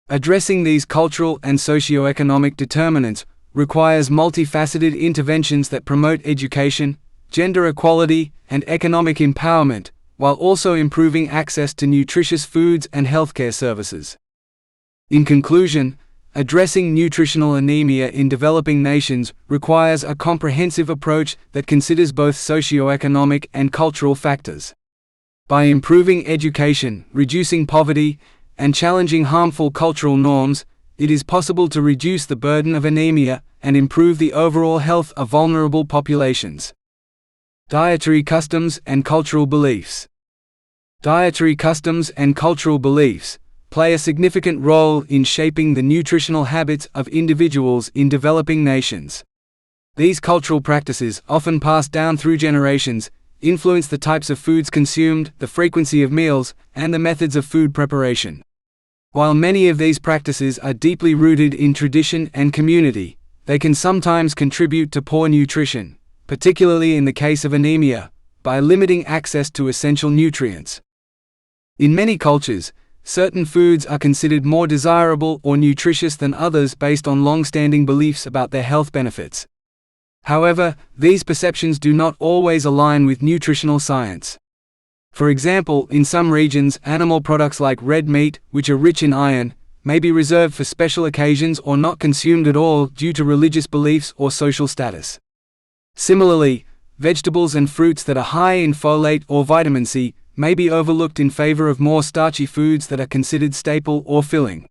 Addressing these cultural and socioeconomic determinants requires multifaceted interventions that promote education, gender equality, and economic empowerment, while also improving access to nutritious foods and healthcare services. In conclusion, Addressing nutritional anemia in developing nations requires a comprehensive approach that considers both socio-economic and cultural factors. By improving education, reducing poverty, and challenging harmful cultural norms, it is possible to reduce the burden of anemia and improve the overall health of vulnerable populations. Dietary customs and cultural beliefs. Dietary customs and cultural beliefs play a significant role in shaping the nutritional habits of individuals in developing nations. These cultural practices, often passed down through generations, influence the types of foods consumed, the frequency of meals, and the methods of food preparation. While many of these practices are deeply rooted in tradition and community, they can sometimes contribute to poor nutrition, particularly in the case of anemia, by limiting access to essential nutrients. In many cultures, certain foods are considered more desirable or nutritious than others based on long-standing beliefs about their health benefits. However, these perceptions do not always align with nutritional science. For example, in some regions, animal products like red meat, which are rich in iron, may be reserved for special occasions or not consumed at all due to religious beliefs or social status. Similarly, vegetables and fruits that are high in folate or vitamin C may be overlooked in favor of more starchy foods that are considered staple or filling.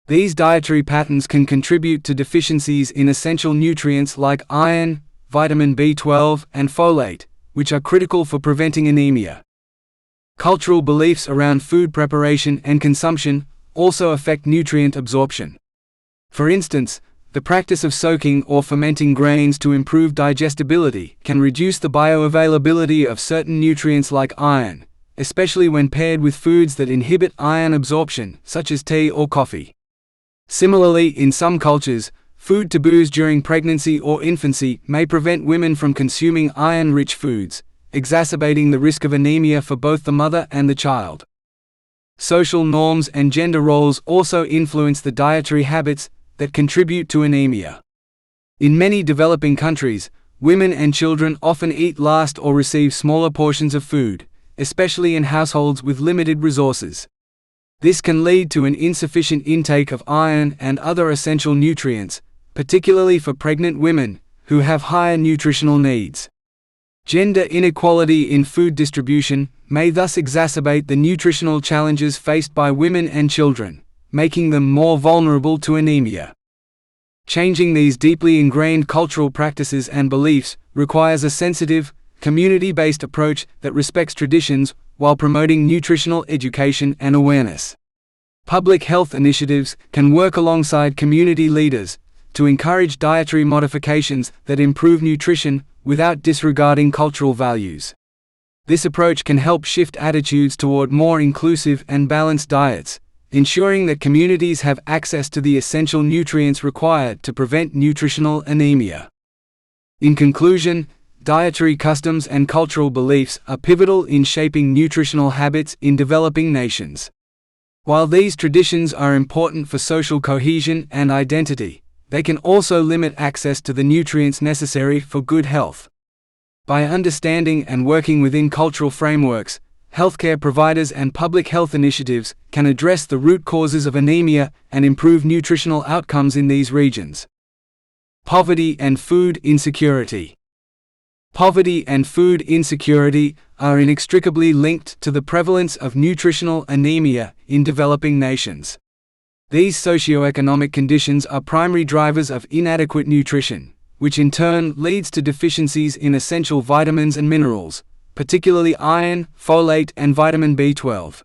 These dietary patterns can contribute to deficiencies in essential nutrients like iron, vitamin B12, and folate, which are critical for preventing anemia. Cultural beliefs around food preparation and consumption also affect nutrient absorption. For instance, the practice of soaking or fermenting grains to improve digestibility can reduce the bioavailability of certain nutrients like iron, especially when paired with foods that inhibit iron absorption, such as tea or coffee. Similarly, in some cultures, food taboos during pregnancy or infancy may prevent women from consuming iron-rich foods, exacerbating the risk of anemia for both the mother and the child. Social norms and gender roles also influence the dietary habits that contribute to anemia. In many developing countries, women and children often eat last or receive smaller portions of food, especially in households with limited resources. This can lead to an insufficient intake of iron and other essential nutrients, particularly for pregnant women, who have higher nutritional needs. Gender inequality in food distribution may thus exacerbate the nutritional challenges faced by women and children, making them more vulnerable to anemia. Changing these deeply ingrained cultural practices and beliefs requires a sensitive, community-based approach that respects traditions while promoting nutritional education and awareness. Public health initiatives can work alongside community leaders to encourage dietary modifications that improve nutrition without disregarding cultural values. This approach can help shift attitudes toward more inclusive and balanced diets, ensuring that communities have access to the essential nutrients required to prevent nutritional anemia. In conclusion, dietary customs and cultural beliefs are pivotal in shaping nutritional habits in developing nations. While these traditions are important for social cohesion and identity, they can also limit access to the nutrients necessary for good health. By understanding and working within cultural frameworks, healthcare providers and public health initiatives can address the root causes of anemia and improve nutritional outcomes in these regions. Poverty and food insecurity. Poverty and food insecurity are inextricably linked to the prevalence of nutritional anemia in developing nations. These socioeconomic conditions are primary drivers of inadequate nutrition, which in turn leads to deficiencies in essential vitamins and minerals, particularly iron, folate, and vitamin B12.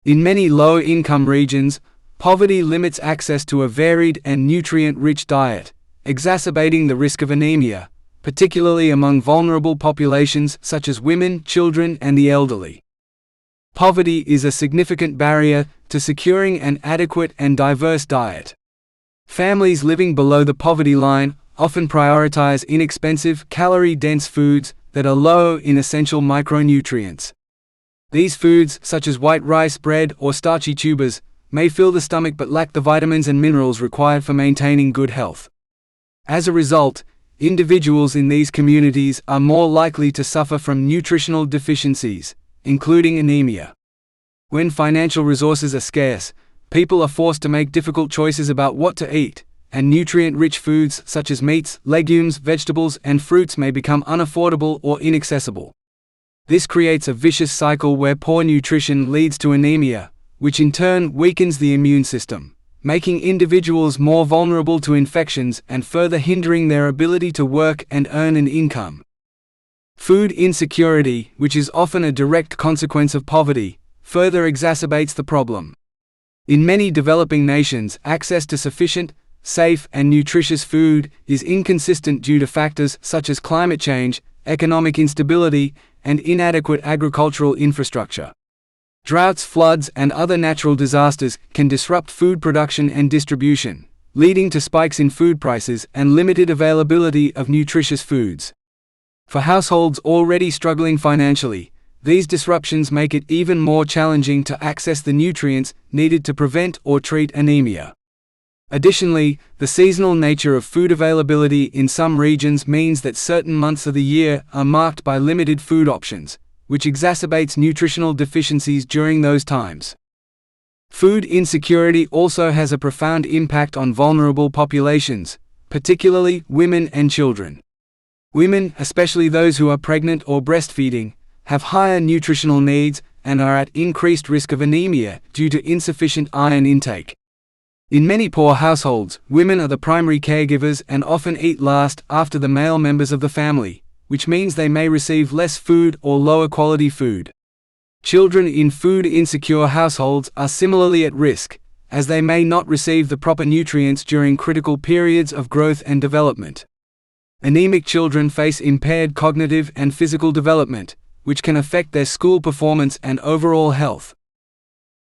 In many low-income regions, poverty limits access to a varied and nutrient-rich diet, exacerbating the risk of anemia, particularly among vulnerable populations such as women, children, and the elderly. Poverty is a significant barrier to securing an adequate and diverse diet. Families living below the poverty line often prioritize inexpensive, calorie-dense foods that are low in essential micronutrients. These foods, such as white rice bread or starchy tubers, may fill the stomach but lack the vitamins and minerals required for maintaining good health. As a result, individuals in these communities are more likely to suffer from nutritional deficiencies, including anemia. When financial resources are scarce, people are forced to make difficult choices about what to eat, and nutrient-rich foods such as meats, legumes, vegetables, and fruits may become unaffordable or inaccessible. This creates a vicious cycle where poor nutrition leads to anemia, which in turn weakens the immune system, making individuals more vulnerable to infections and further hindering their ability to work and earn an income. Food insecurity, which is often a direct consequence of poverty, further exacerbates the problem. In many developing nations, access to sufficient, safe, and nutritious food is inconsistent due to factors such as climate change, economic instability, and inadequate agricultural infrastructure. Droughts, floods, and other natural disasters can disrupt food production and distribution, leading to spikes in food prices and limited availability of nutritious foods. For households already struggling financially, these disruptions make it even more challenging to access the nutrients needed to prevent or treat anemia. Additionally, the seasonal nature of food availability in some regions means that certain months of the year are marked by limited food options, which exacerbates nutritional deficiencies during those times. Food insecurity also has a profound impact on vulnerable populations, particularly women and children. Women, especially those who are pregnant or breastfeeding, have higher nutritional needs and are at increased risk of anemia due to insufficient iron intake. In many poor households, women are the primary caregivers and often eat last after the male members of the family, which means they may receive less food or lower quality food. Children in food-insecure households are similarly at risk, as they may not receive the proper nutrients during critical periods of growth and development. Anemic children face impaired cognitive and physical development, which can affect their school performance and overall health.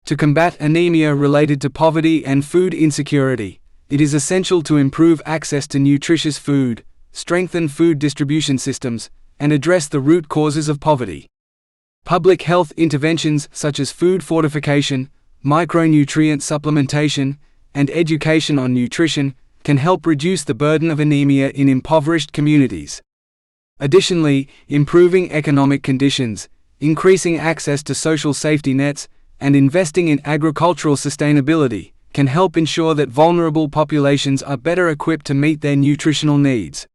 To combat anemia related to poverty and food insecurity, it is essential to improve access to nutritious food, strengthen food distribution systems, and address the root causes of poverty. Public health interventions such as food fortification, micronutrient supplementation, and education on nutrition can help reduce the burden of anemia in impoverished communities. Additionally, improving economic conditions, increasing access to social safety nets, and investing in agricultural sustainability can help ensure that vulnerable populations are better equipped to meet their nutritional needs.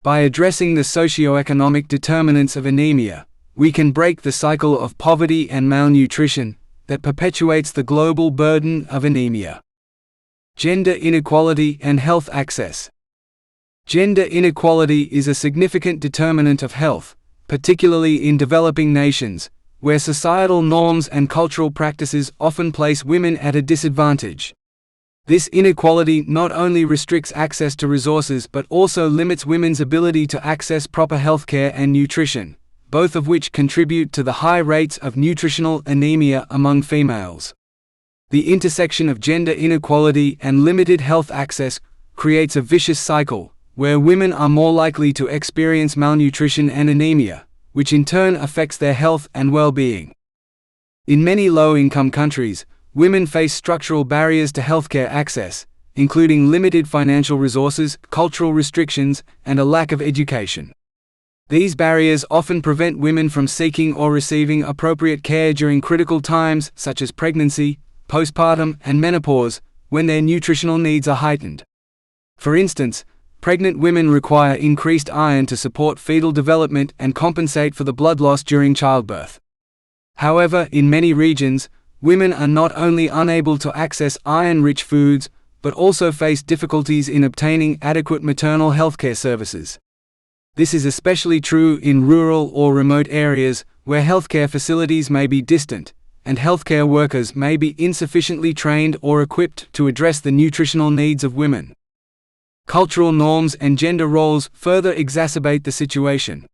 By addressing the socio-economic determinants of anemia, we can break the cycle of poverty and malnutrition that perpetuates the global burden of anemia. Gender inequality and health access. Gender inequality is a significant determinant of health, particularly in developing nations, where societal norms and cultural practices often place women at a disadvantage. This inequality not only restricts access to resources but also limits women's ability to access proper healthcare and nutrition, both of which contribute to the high rates of nutritional anemia among females. The intersection of gender inequality and limited health access creates a vicious cycle, where women are more likely to experience malnutrition and anemia, which in turn affects their health and well-being. In many low-income countries, women face structural barriers to healthcare access, including limited financial resources, cultural restrictions, and a lack of education. These barriers often prevent women from seeking or receiving appropriate care during critical times such as pregnancy, postpartum, and menopause, when their nutritional needs are heightened. For instance, pregnant women require increased iron to support fetal development and compensate for the blood loss during childbirth. However, in many regions, women are not only unable to access iron-rich foods, but also face difficulties in obtaining adequate maternal healthcare services. This is especially true in rural or remote areas, where healthcare facilities may be distant, and healthcare workers may be insufficiently trained or equipped to address the nutritional needs of women. Cultural norms and gender roles further exacerbate the situation.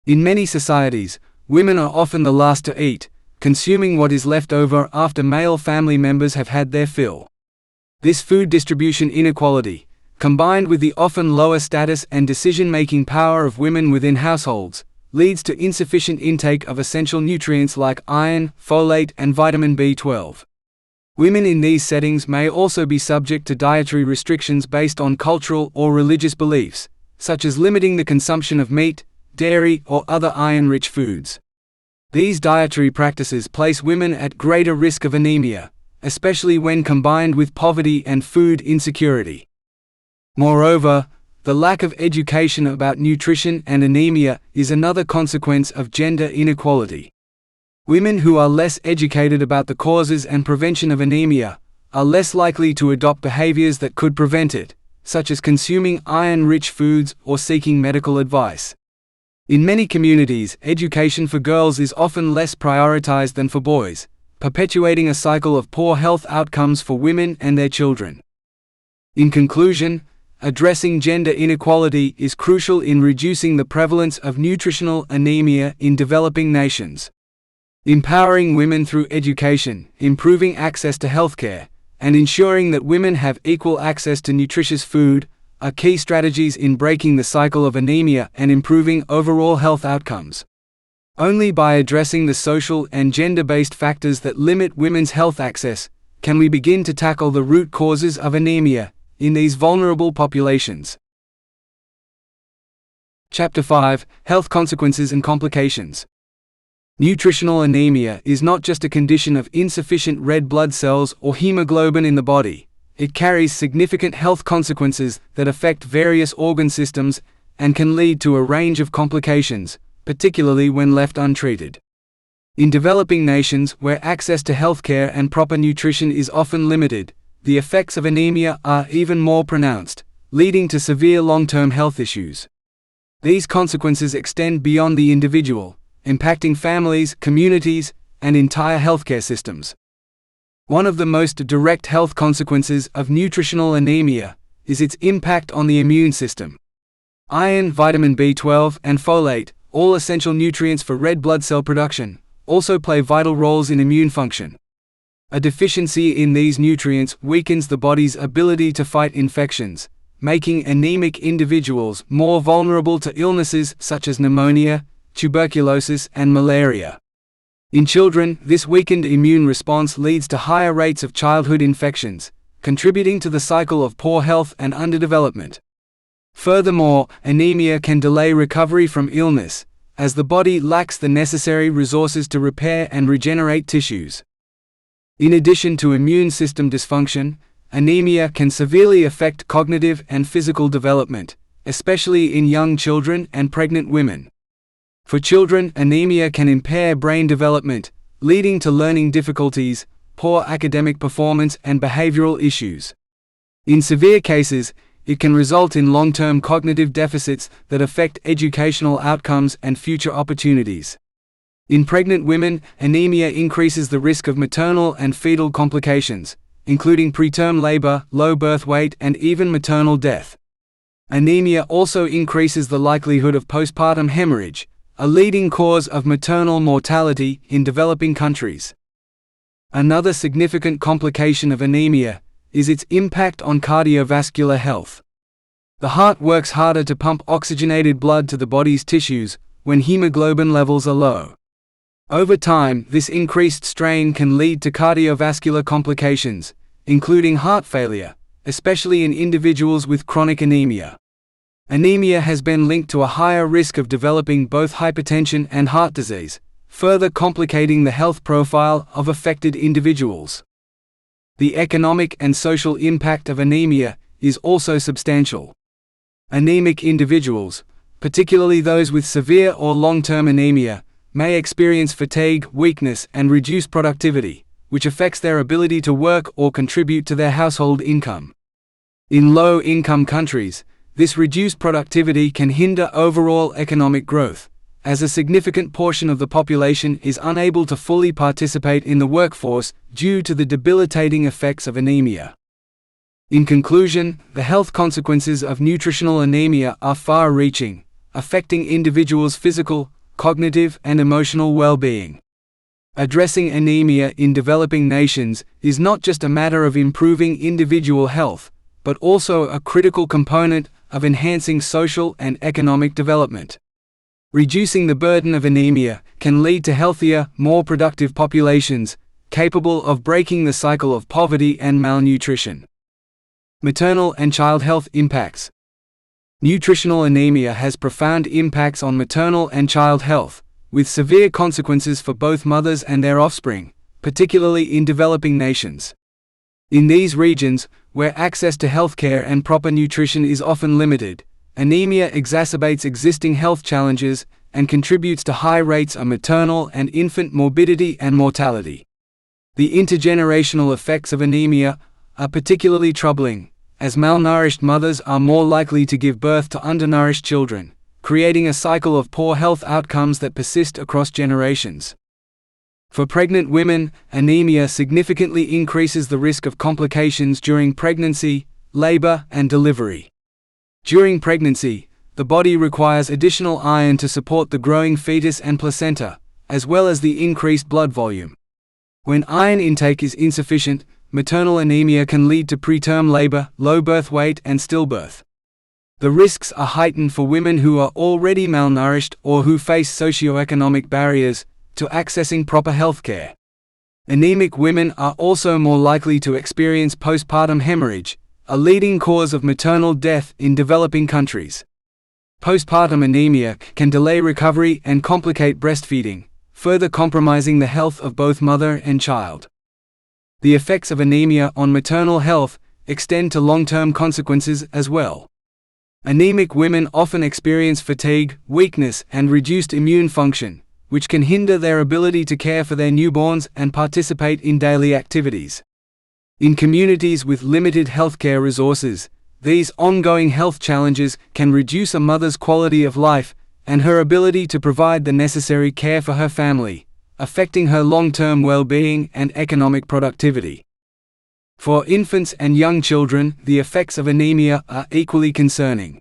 In many societies, women are often the last to eat, consuming what is left over after male family members have had their fill. This food distribution inequality, combined with the often lower status and decision-making power of women within households, leads to insufficient intake of essential nutrients like iron, folate, and vitamin B12. Women in these settings may also be subject to dietary restrictions based on cultural or religious beliefs, such as limiting the consumption of meat, dairy, or other iron-rich foods. These dietary practices place women at greater risk of anemia, especially when combined with poverty and food insecurity. Moreover, the lack of education about nutrition and anemia is another consequence of gender inequality. Women who are less educated about the causes and prevention of anemia are less likely to adopt behaviors that could prevent it, such as consuming iron-rich foods or seeking medical advice. In many communities, education for girls is often less prioritized than for boys, perpetuating a cycle of poor health outcomes for women and their children. In conclusion, addressing gender inequality is crucial in reducing the prevalence of nutritional anemia in developing nations. Empowering women through education, improving access to healthcare, and ensuring that women have equal access to nutritious food are key strategies in breaking the cycle of anemia and improving overall health outcomes. Only by addressing the social and gender-based factors that limit women's health access can we begin to tackle the root causes of anemia in these vulnerable populations. Chapter 5: Health Consequences and Complications. Nutritional anemia is not just a condition of insufficient red blood cells or hemoglobin in the body. It carries significant health consequences that affect various organ systems and can lead to a range of complications, particularly when left untreated. In developing nations where access to healthcare and proper nutrition is often limited, the effects of anemia are even more pronounced, leading to severe long-term health issues. These consequences extend beyond the individual, impacting families, communities, and entire healthcare systems. One of the most direct health consequences of nutritional anemia is its impact on the immune system. Iron, vitamin B12, and folate, all essential nutrients for red blood cell production, also play vital roles in immune function. A deficiency in these nutrients weakens the body's ability to fight infections, making anemic individuals more vulnerable to illnesses such as pneumonia, tuberculosis, and malaria. In children, this weakened immune response leads to higher rates of childhood infections, contributing to the cycle of poor health and underdevelopment. Furthermore, anemia can delay recovery from illness, as the body lacks the necessary resources to repair and regenerate tissues. In addition to immune system dysfunction, anemia can severely affect cognitive and physical development, especially in young children and pregnant women. For children, anemia can impair brain development, leading to learning difficulties, poor academic performance, and behavioral issues. In severe cases, it can result in long-term cognitive deficits that affect educational outcomes and future opportunities. In pregnant women, anemia increases the risk of maternal and fetal complications, including preterm labor, low birth weight, and even maternal death. Anemia also increases the likelihood of postpartum hemorrhage, a leading cause of maternal mortality in developing countries. Another significant complication of anemia is its impact on cardiovascular health. The heart works harder to pump oxygenated blood to the body's tissues when hemoglobin levels are low. Over time, this increased strain can lead to cardiovascular complications, including heart failure, especially in individuals with chronic anemia. Anemia has been linked to a higher risk of developing both hypertension and heart disease, further complicating the health profile of affected individuals. The economic and social impact of anemia is also substantial. Anemic individuals, particularly those with severe or long-term anemia, may experience fatigue, weakness, and reduced productivity, which affects their ability to work or contribute to their household income. In low-income countries, this reduced productivity can hinder overall economic growth, as a significant portion of the population is unable to fully participate in the workforce due to the debilitating effects of anemia. In conclusion, the health consequences of nutritional anemia are far-reaching, affecting individuals' physical, cognitive, and emotional well-being. Addressing anemia in developing nations is not just a matter of improving individual health, but also a critical component of enhancing social and economic development. Reducing the burden of anemia can lead to healthier, more productive populations, capable of breaking the cycle of poverty and malnutrition. Maternal and child health impacts. Nutritional anemia has profound impacts on maternal and child health, with severe consequences for both mothers and their offspring, particularly in developing nations. In these regions, where access to healthcare and proper nutrition is often limited, anemia exacerbates existing health challenges and contributes to high rates of maternal and infant morbidity and mortality. The intergenerational effects of anemia are particularly troubling, as malnourished mothers are more likely to give birth to undernourished children, creating a cycle of poor health outcomes that persist across generations. For pregnant women, anemia significantly increases the risk of complications during pregnancy, labor, and delivery. During pregnancy, the body requires additional iron to support the growing fetus and placenta, as well as the increased blood volume. When iron intake is insufficient, maternal anemia can lead to preterm labor, low birth weight, and stillbirth. The risks are heightened for women who are already malnourished or who face socioeconomic barriers to accessing proper health care. Anemic women are also more likely to experience postpartum hemorrhage, a leading cause of maternal death in developing countries. Postpartum anemia can delay recovery and complicate breastfeeding, further compromising the health of both mother and child. The effects of anemia on maternal health extend to long-term consequences as well. Anemic women often experience fatigue, weakness, and reduced immune function, which can hinder their ability to care for their newborns and participate in daily activities. In communities with limited healthcare resources, these ongoing health challenges can reduce a mother's quality of life and her ability to provide the necessary care for her family, affecting her long-term well-being and economic productivity. For infants and young children, the effects of anemia are equally concerning.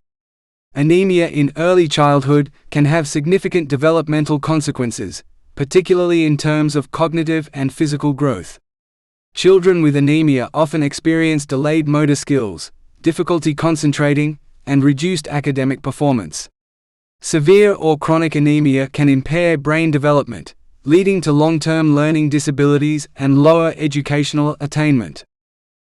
Anemia in early childhood can have significant developmental consequences, particularly in terms of cognitive and physical growth. Children with anemia often experience delayed motor skills, difficulty concentrating, and reduced academic performance. Severe or chronic anemia can impair brain development, leading to long-term learning disabilities and lower educational attainment.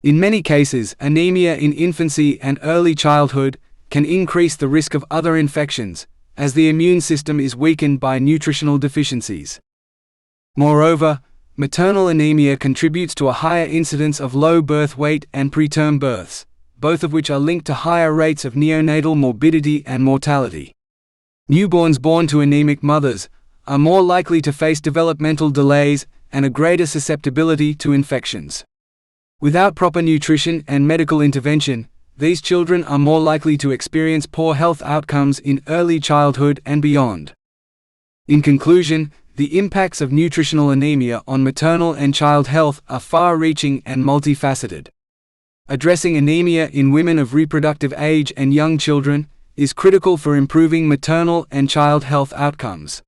In many cases, anemia in infancy and early childhood can increase the risk of other infections, as the immune system is weakened by nutritional deficiencies. Moreover, maternal anemia contributes to a higher incidence of low birth weight and preterm births, both of which are linked to higher rates of neonatal morbidity and mortality. Newborns born to anemic mothers are more likely to face developmental delays and a greater susceptibility to infections. Without proper nutrition and medical intervention, these children are more likely to experience poor health outcomes in early childhood and beyond. In conclusion, the impacts of nutritional anemia on maternal and child health are far-reaching and multifaceted. Addressing anemia in women of reproductive age and young children is critical for improving maternal and child health outcomes.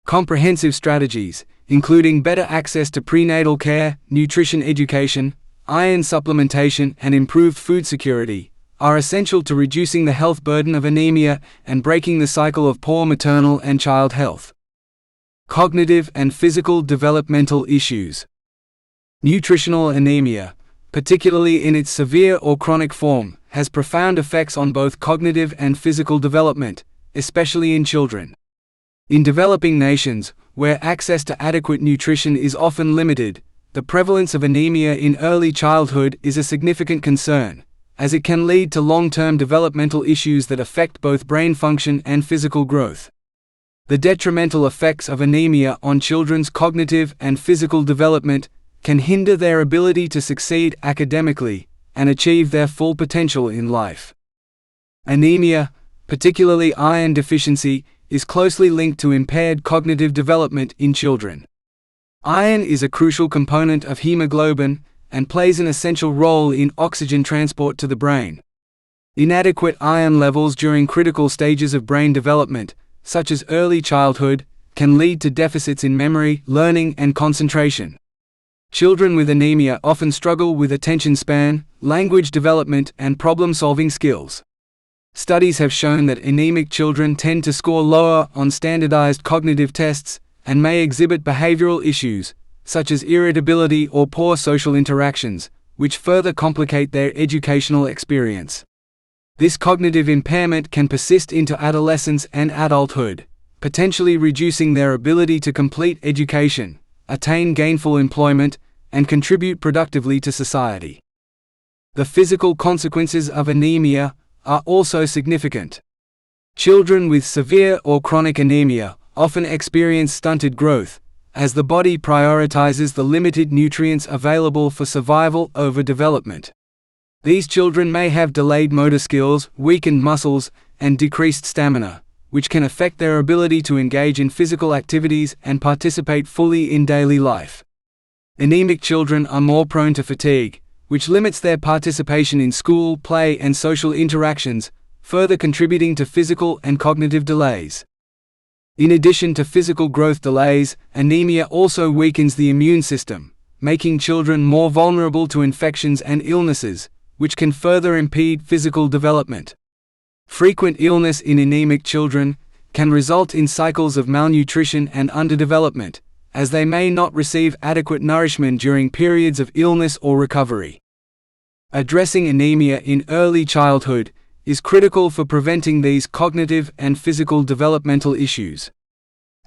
Comprehensive strategies, including better access to prenatal care, nutrition education, iron supplementation, and improved food security, are essential to reducing the health burden of anemia and breaking the cycle of poor maternal and child health. Cognitive and physical developmental issues. Nutritional anemia, particularly in its severe or chronic form, has profound effects on both cognitive and physical development, especially in children. In developing nations, where access to adequate nutrition is often limited, the prevalence of anemia in early childhood is a significant concern, as it can lead to long-term developmental issues that affect both brain function and physical growth. The detrimental effects of anemia on children's cognitive and physical development can hinder their ability to succeed academically and achieve their full potential in life. Anemia, particularly iron deficiency, is closely linked to impaired cognitive development in children. Iron is a crucial component of hemoglobin and plays an essential role in oxygen transport to the brain. Inadequate iron levels during critical stages of brain development, such as early childhood, can lead to deficits in memory, learning, and concentration. Children with anemia often struggle with attention span, language development, and problem-solving skills. Studies have shown that anemic children tend to score lower on standardized cognitive tests and may exhibit behavioral issues, such as irritability or poor social interactions, which further complicate their educational experience. This cognitive impairment can persist into adolescence and adulthood, potentially reducing their ability to complete education, attain gainful employment, and contribute productively to society. The physical consequences of anemia are also significant. Children with severe or chronic anemia often experience stunted growth, as the body prioritizes the limited nutrients available for survival over development. These children may have delayed motor skills, weakened muscles, and decreased stamina, which can affect their ability to engage in physical activities and participate fully in daily life. Anemic children are more prone to fatigue, which limits their participation in school, play, and social interactions, further contributing to physical and cognitive delays. In addition to physical growth delays, anemia also weakens the immune system, making children more vulnerable to infections and illnesses, which can further impede physical development. Frequent illness in anemic children can result in cycles of malnutrition and underdevelopment, as they may not receive adequate nourishment during periods of illness or recovery. Addressing anemia in early childhood is critical for preventing these cognitive and physical developmental issues.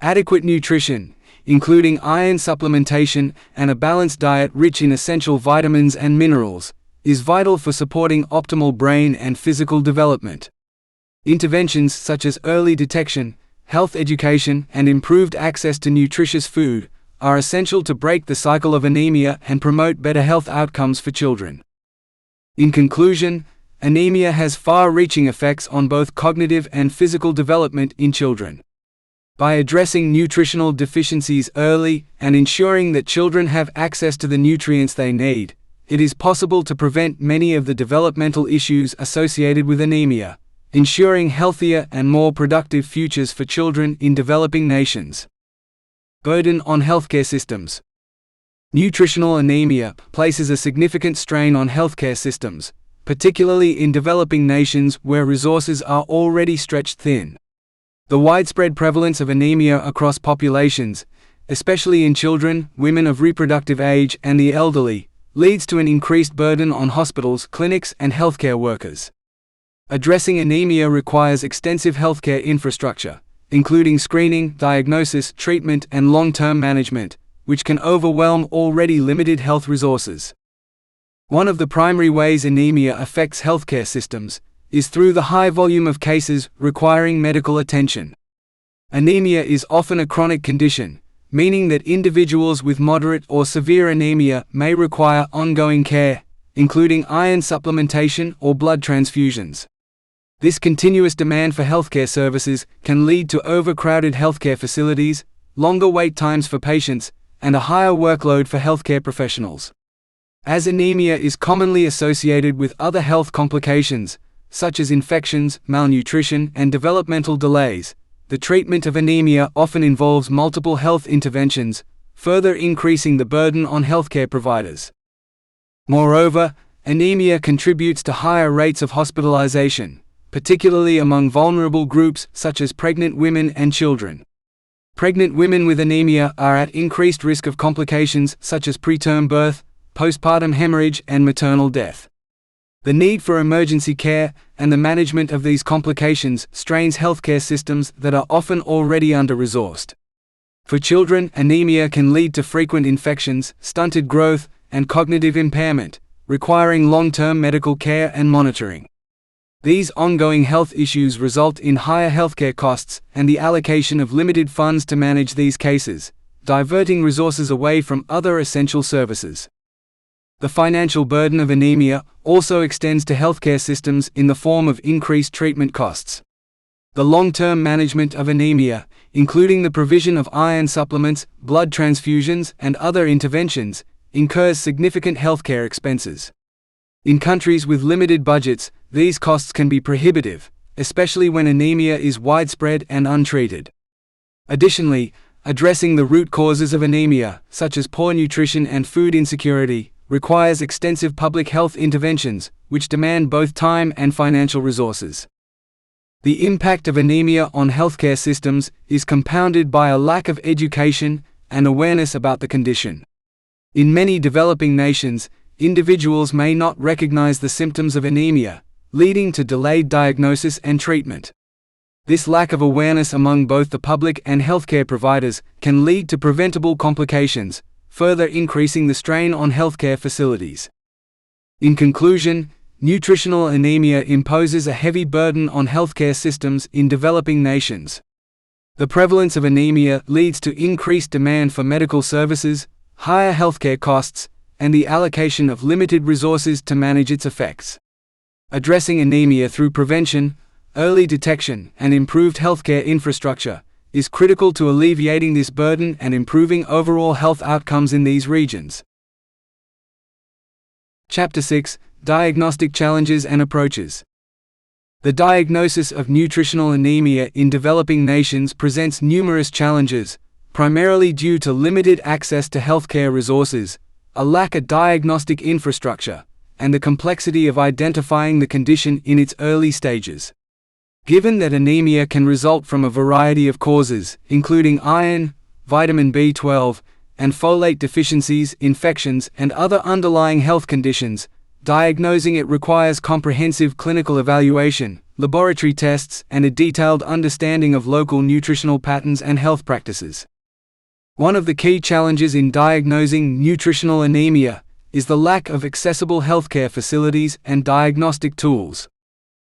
Adequate nutrition, including iron supplementation and a balanced diet rich in essential vitamins and minerals, is vital for supporting optimal brain and physical development. Interventions such as early detection, health education, and improved access to nutritious food are essential to break the cycle of anemia and promote better health outcomes for children. In conclusion, anemia has far-reaching effects on both cognitive and physical development in children. By addressing nutritional deficiencies early and ensuring that children have access to the nutrients they need, it is possible to prevent many of the developmental issues associated with anemia, ensuring healthier and more productive futures for children in developing nations. Burden on healthcare systems. Nutritional anemia places a significant strain on healthcare systems, particularly in developing nations where resources are already stretched thin. The widespread prevalence of anemia across populations, especially in children, women of reproductive age, and the elderly, leads to an increased burden on hospitals, clinics, and healthcare workers. Addressing anemia requires extensive healthcare infrastructure, including screening, diagnosis, treatment, and long-term management, which can overwhelm already limited health resources. One of the primary ways anemia affects healthcare systems is through the high volume of cases requiring medical attention. Anemia is often a chronic condition, meaning that individuals with moderate or severe anemia may require ongoing care, including iron supplementation or blood transfusions. This continuous demand for healthcare services can lead to overcrowded healthcare facilities, longer wait times for patients, and a higher workload for healthcare professionals. As anemia is commonly associated with other health complications, such as infections, malnutrition, and developmental delays, the treatment of anemia often involves multiple health interventions, further increasing the burden on healthcare providers. Moreover, anemia contributes to higher rates of hospitalization, particularly among vulnerable groups such as pregnant women and children. Pregnant women with anemia are at increased risk of complications such as preterm birth, postpartum hemorrhage, and maternal death. The need for emergency care and the management of these complications strains healthcare systems that are often already under-resourced. For children, anemia can lead to frequent infections, stunted growth, and cognitive impairment, requiring long-term medical care and monitoring. These ongoing health issues result in higher healthcare costs and the allocation of limited funds to manage these cases, diverting resources away from other essential services. The financial burden of anemia also extends to healthcare systems in the form of increased treatment costs. The long-term management of anemia, including the provision of iron supplements, blood transfusions, and other interventions, incurs significant healthcare expenses. In countries with limited budgets, these costs can be prohibitive, especially when anemia is widespread and untreated. Additionally, addressing the root causes of anemia, such as poor nutrition and food insecurity, requires extensive public health interventions, which demand both time and financial resources. The impact of anemia on healthcare systems is compounded by a lack of education and awareness about the condition. In many developing nations, individuals may not recognize the symptoms of anemia, leading to delayed diagnosis and treatment. This lack of awareness among both the public and healthcare providers can lead to preventable complications, further increasing the strain on healthcare facilities. In conclusion, nutritional anemia imposes a heavy burden on healthcare systems in developing nations. The prevalence of anemia leads to increased demand for medical services, higher healthcare costs, and the allocation of limited resources to manage its effects. Addressing anemia through prevention, early detection, and improved healthcare infrastructure is critical to alleviating this burden and improving overall health outcomes in these regions. Chapter 6: Diagnostic Challenges and Approaches. The diagnosis of nutritional anemia in developing nations presents numerous challenges, primarily due to limited access to healthcare resources, a lack of diagnostic infrastructure, and the complexity of identifying the condition in its early stages. Given that anemia can result from a variety of causes, including iron, vitamin B12, and folate deficiencies, infections, and other underlying health conditions, diagnosing it requires comprehensive clinical evaluation, laboratory tests, and a detailed understanding of local nutritional patterns and health practices. One of the key challenges in diagnosing nutritional anemia is the lack of accessible healthcare facilities and diagnostic tools.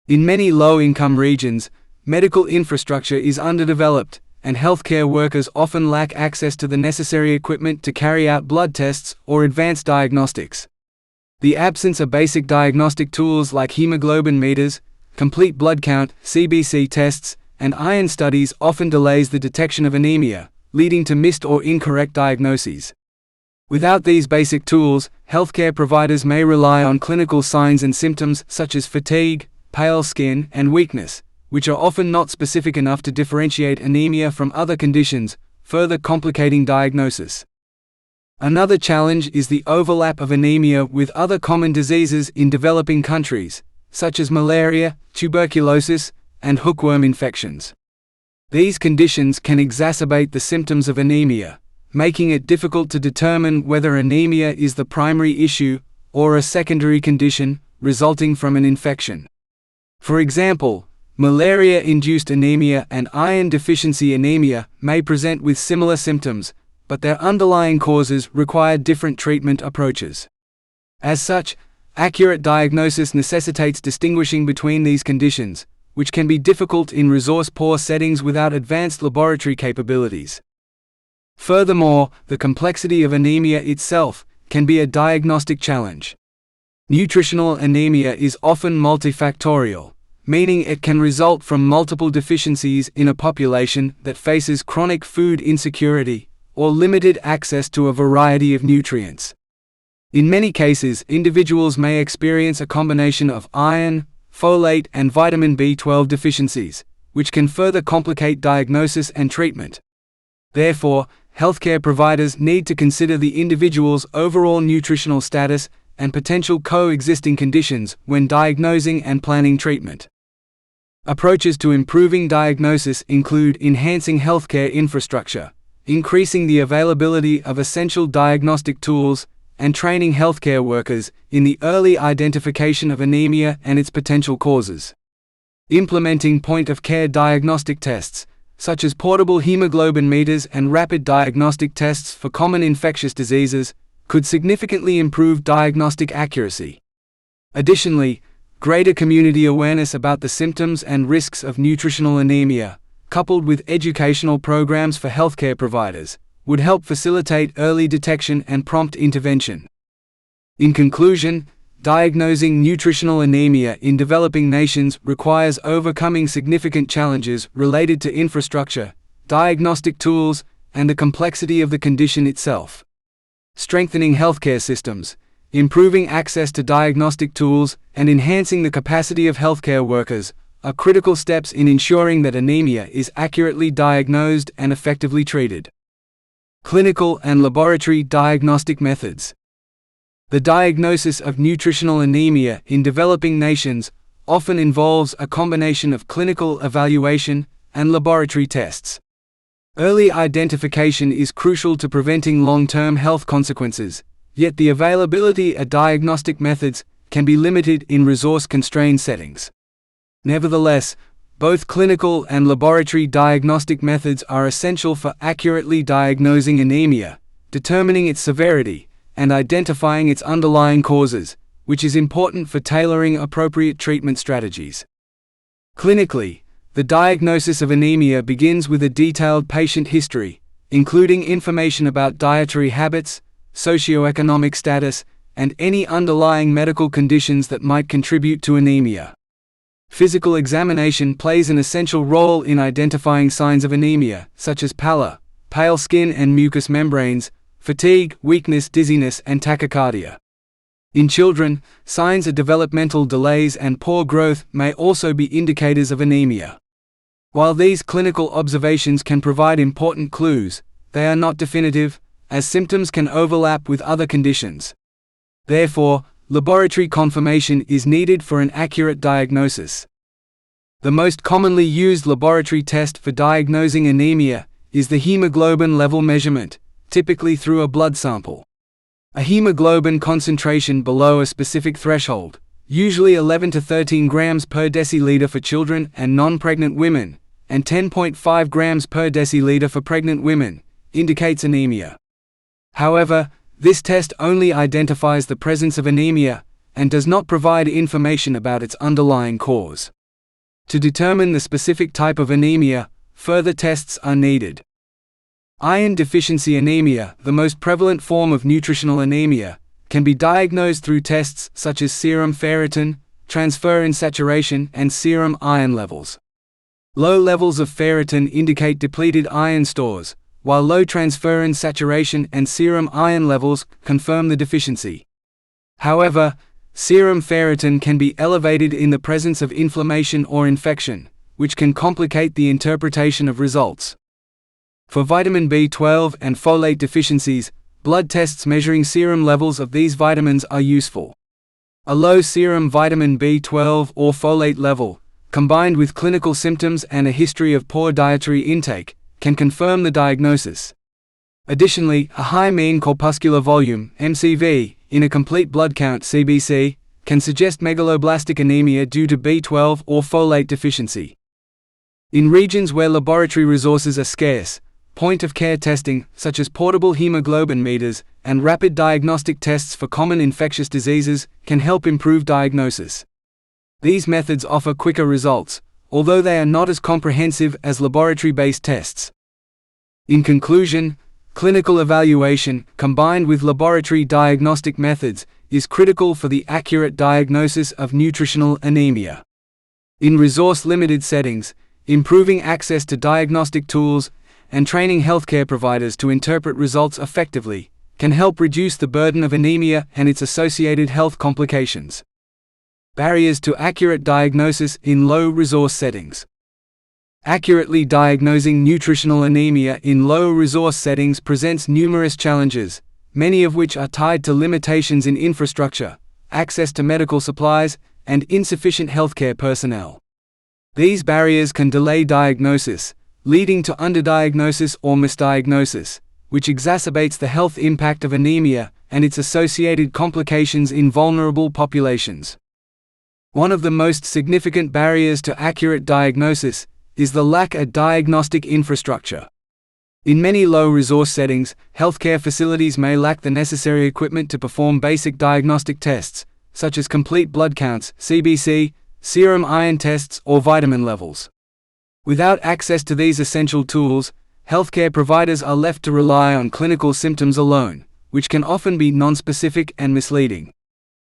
In many low-income regions, medical infrastructure is underdeveloped, and healthcare workers often lack access to the necessary equipment to carry out blood tests or advanced diagnostics. The absence of basic diagnostic tools like hemoglobin meters, complete blood count, CBC tests, and iron studies often delays the detection of anemia, leading to missed or incorrect diagnoses. Without these basic tools, healthcare providers may rely on clinical signs and symptoms such as fatigue, pale skin, and weakness, which are often not specific enough to differentiate anemia from other conditions, further complicating diagnosis. Another challenge is the overlap of anemia with other common diseases in developing countries, such as malaria, tuberculosis, and hookworm infections. These conditions can exacerbate the symptoms of anemia, making it difficult to determine whether anemia is the primary issue or a secondary condition resulting from an infection. For example, malaria-induced anemia and iron deficiency anemia may present with similar symptoms, but their underlying causes require different treatment approaches. As such, accurate diagnosis necessitates distinguishing between these conditions, which can be difficult in resource-poor settings without advanced laboratory capabilities. Furthermore, the complexity of anemia itself can be a diagnostic challenge. Nutritional anemia is often multifactorial, meaning it can result from multiple deficiencies in a population that faces chronic food insecurity or limited access to a variety of nutrients. In many cases, individuals may experience a combination of iron, folate, and vitamin B12 deficiencies, which can further complicate diagnosis and treatment. Therefore, healthcare providers need to consider the individual's overall nutritional status and potential coexisting conditions when diagnosing and planning treatment. Approaches to improving diagnosis include enhancing healthcare infrastructure, increasing the availability of essential diagnostic tools, and training healthcare workers in the early identification of anemia and its potential causes. Implementing point-of-care diagnostic tests, such as portable hemoglobin meters and rapid diagnostic tests for common infectious diseases, could significantly improve diagnostic accuracy. Additionally, greater community awareness about the symptoms and risks of nutritional anemia, coupled with educational programs for healthcare providers, would help facilitate early detection and prompt intervention. In conclusion, diagnosing nutritional anemia in developing nations requires overcoming significant challenges related to infrastructure, diagnostic tools, and the complexity of the condition itself. Strengthening healthcare systems, improving access to diagnostic tools, and enhancing the capacity of healthcare workers are critical steps in ensuring that anemia is accurately diagnosed and effectively treated. Clinical and laboratory diagnostic methods. The diagnosis of nutritional anemia in developing nations often involves a combination of clinical evaluation and laboratory tests. Early identification is crucial to preventing long-term health consequences, yet the availability of diagnostic methods can be limited in resource-constrained settings. Nevertheless, Both clinical and laboratory diagnostic methods are essential for accurately diagnosing anemia, determining its severity, and identifying its underlying causes, which is important for tailoring appropriate treatment strategies. Clinically, the diagnosis of anemia begins with a detailed patient history, including information about dietary habits, socioeconomic status, and any underlying medical conditions that might contribute to anemia. Physical examination plays an essential role in identifying signs of anemia, such as pallor, pale skin and mucous membranes, fatigue, weakness, dizziness, and tachycardia. In children, signs of developmental delays and poor growth may also be indicators of anemia. While these clinical observations can provide important clues, they are not definitive, as symptoms can overlap with other conditions. Therefore, laboratory confirmation is needed for an accurate diagnosis. The most commonly used laboratory test for diagnosing anemia is the hemoglobin level measurement, typically through a blood sample. A hemoglobin concentration below a specific threshold, usually 11 to 13 grams per deciliter for children and non-pregnant women, and 10.5 grams per deciliter for pregnant women, indicates anemia. However, this test only identifies the presence of anemia and does not provide information about its underlying cause. To determine the specific type of anemia, further tests are needed. Iron deficiency anemia, the most prevalent form of nutritional anemia, can be diagnosed through tests such as serum ferritin, transferrin saturation, and serum iron levels. Low levels of ferritin indicate depleted iron stores, while low transferrin saturation and serum iron levels confirm the deficiency. However, serum ferritin can be elevated in the presence of inflammation or infection, which can complicate the interpretation of results. For vitamin B12 and folate deficiencies, blood tests measuring serum levels of these vitamins are useful. A low serum vitamin B12 or folate level, combined with clinical symptoms and a history of poor dietary intake, can confirm the diagnosis. Additionally, a high mean corpuscular volume (MCV) in a complete blood count (CBC) can suggest megaloblastic anemia due to B12 or folate deficiency. In regions where laboratory resources are scarce, point-of-care testing, such as portable hemoglobin meters and rapid diagnostic tests for common infectious diseases, can help improve diagnosis. These methods offer quicker results, although they are not as comprehensive as laboratory-based tests. In conclusion, clinical evaluation, combined with laboratory diagnostic methods, is critical for the accurate diagnosis of nutritional anemia. In resource-limited settings, improving access to diagnostic tools and training healthcare providers to interpret results effectively can help reduce the burden of anemia and its associated health complications. Barriers to accurate diagnosis in low-resource settings. Accurately diagnosing nutritional anemia in low-resource settings presents numerous challenges, many of which are tied to limitations in infrastructure, access to medical supplies, and insufficient healthcare personnel. These barriers can delay diagnosis, leading to underdiagnosis or misdiagnosis, which exacerbates the health impact of anemia and its associated complications in vulnerable populations. One of the most significant barriers to accurate diagnosis is the lack of diagnostic infrastructure. In many low-resource settings, healthcare facilities may lack the necessary equipment to perform basic diagnostic tests, such as complete blood counts, CBC, serum iron tests, or vitamin levels. Without access to these essential tools, healthcare providers are left to rely on clinical symptoms alone, which can often be nonspecific and misleading.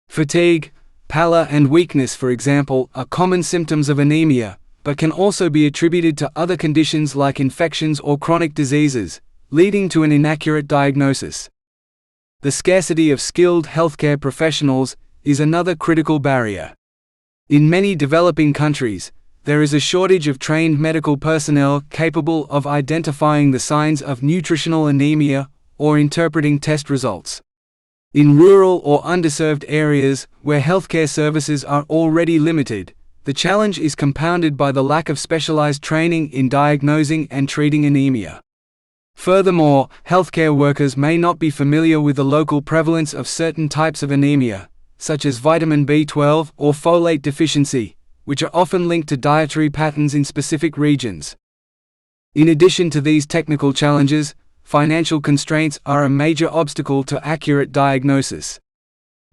Fatigue, pallor, and weakness, for example, are common symptoms of anemia, but can also be attributed to other conditions like infections or chronic diseases, leading to an inaccurate diagnosis. The scarcity of skilled healthcare professionals is another critical barrier. In many developing countries, there is a shortage of trained medical personnel capable of identifying the signs of nutritional anemia or interpreting test results. In rural or underserved areas, where healthcare services are already limited, the challenge is compounded by the lack of specialized training in diagnosing and treating anemia. Furthermore, healthcare workers may not be familiar with the local prevalence of certain types of anemia, such as vitamin B12 or folate deficiency, which are often linked to dietary patterns in specific regions. In addition to these technical challenges, financial constraints are a major obstacle to accurate diagnosis.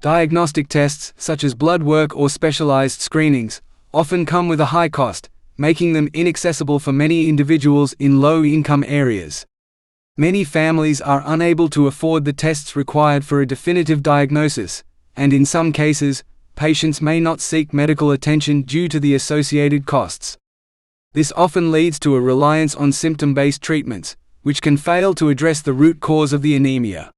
Diagnostic tests, such as blood work or specialized screenings, often come with a high cost, making them inaccessible for many individuals in low-income areas. Many families are unable to afford the tests required for a definitive diagnosis, and in some cases, patients may not seek medical attention due to the associated costs. This often leads to a reliance on symptom-based treatments, which can fail to address the root cause of the anemia.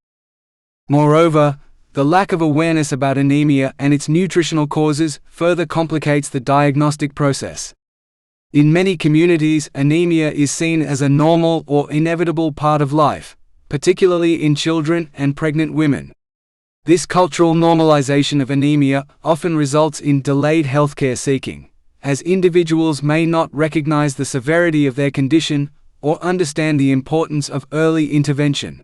Moreover, the lack of awareness about anemia and its nutritional causes further complicates the diagnostic process. In many communities, anemia is seen as a normal or inevitable part of life, particularly in children and pregnant women. This cultural normalization of anemia often results in delayed healthcare seeking, as individuals may not recognize the severity of their condition or understand the importance of early intervention.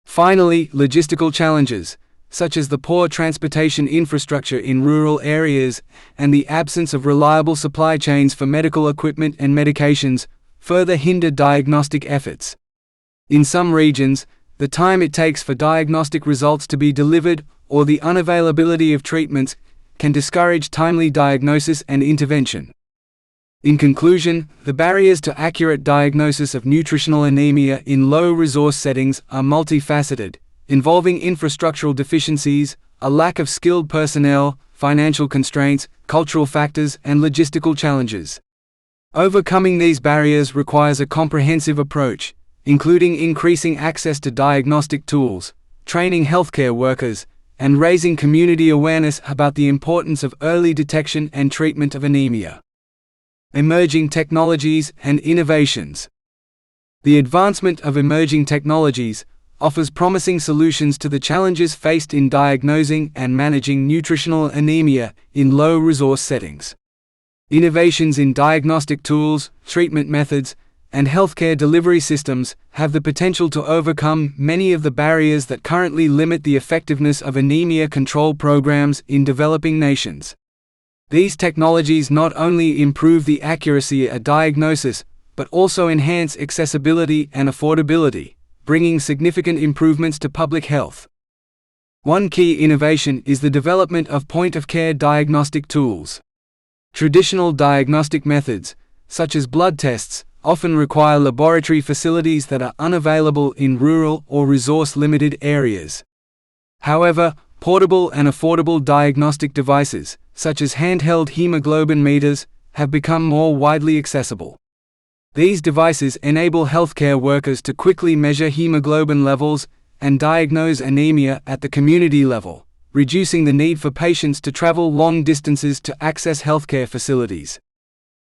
Finally, logistical challenges, such as the poor transportation infrastructure in rural areas and the absence of reliable supply chains for medical equipment and medications, further hinder diagnostic efforts. In some regions, the time it takes for diagnostic results to be delivered or the unavailability of treatments can discourage timely diagnosis and intervention. In conclusion, the barriers to accurate diagnosis of nutritional anemia in low-resource settings are multifaceted, involving infrastructural deficiencies, a lack of skilled personnel, financial constraints, cultural factors, and logistical challenges. Overcoming these barriers requires a comprehensive approach, including increasing access to diagnostic tools, training healthcare workers, and raising community awareness about the importance of early detection and treatment of anemia. Emerging technologies and innovations. The advancement of emerging technologies offers promising solutions to the challenges faced in diagnosing and managing nutritional anemia in low-resource settings. Innovations in diagnostic tools, treatment methods, and healthcare delivery systems have the potential to overcome many of the barriers that currently limit the effectiveness of anemia control programs in developing nations. These technologies not only improve the accuracy of diagnosis, but also enhance accessibility and affordability, bringing significant improvements to public health. One key innovation is the development of point-of-care diagnostic tools. Traditional diagnostic methods, such as blood tests, often require laboratory facilities that are unavailable in rural or resource-limited areas. However, portable and affordable diagnostic devices, such as handheld hemoglobin meters, have become more widely accessible. These devices enable healthcare workers to quickly measure hemoglobin levels and diagnose anemia at the community level, reducing the need for patients to travel long distances to access healthcare facilities.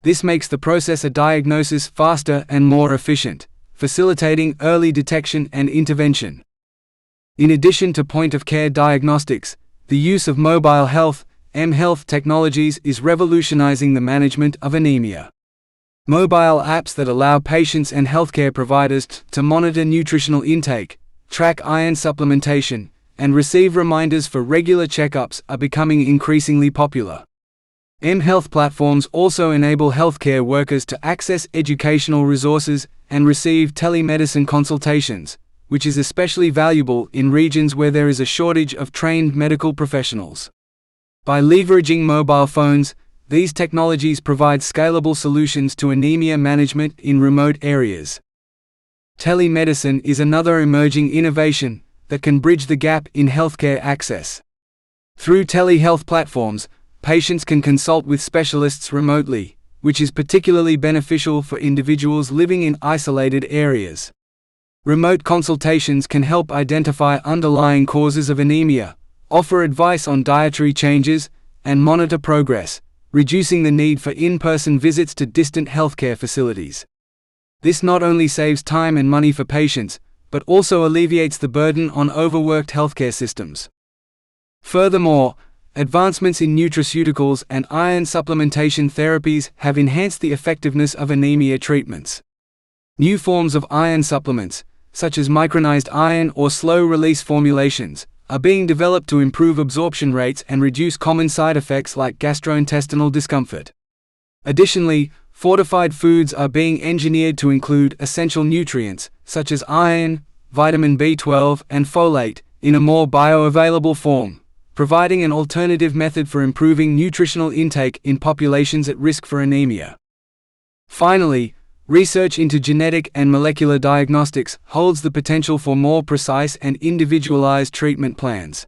This makes the process of diagnosis faster and more efficient, facilitating early detection and intervention. In addition to point-of-care diagnostics, the use of mobile health (mHealth) technologies is revolutionizing the management of anemia. Mobile apps that allow patients and healthcare providers to monitor nutritional intake, track iron supplementation, and receive reminders for regular checkups are becoming increasingly popular. mHealth platforms also enable healthcare workers to access educational resources and receive telemedicine consultations, which is especially valuable in regions where there is a shortage of trained medical professionals. By leveraging mobile phones, these technologies provide scalable solutions to anemia management in remote areas. Telemedicine is another emerging innovation that can bridge the gap in healthcare access. Through telehealth platforms, patients can consult with specialists remotely, which is particularly beneficial for individuals living in isolated areas. Remote consultations can help identify underlying causes of anemia, offer advice on dietary changes, and monitor progress, reducing the need for in-person visits to distant healthcare facilities. This not only saves time and money for patients, but also alleviates the burden on overworked healthcare systems. Furthermore, advancements in nutraceuticals and iron supplementation therapies have enhanced the effectiveness of anemia treatments. New forms of iron supplements, such as micronized iron or slow-release formulations, are being developed to improve absorption rates and reduce common side effects like gastrointestinal discomfort. Additionally, fortified foods are being engineered to include essential nutrients, such as iron, vitamin B12, and folate, in a more bioavailable form, providing an alternative method for improving nutritional intake in populations at risk for anemia. Finally, research into genetic and molecular diagnostics holds the potential for more precise and individualized treatment plans.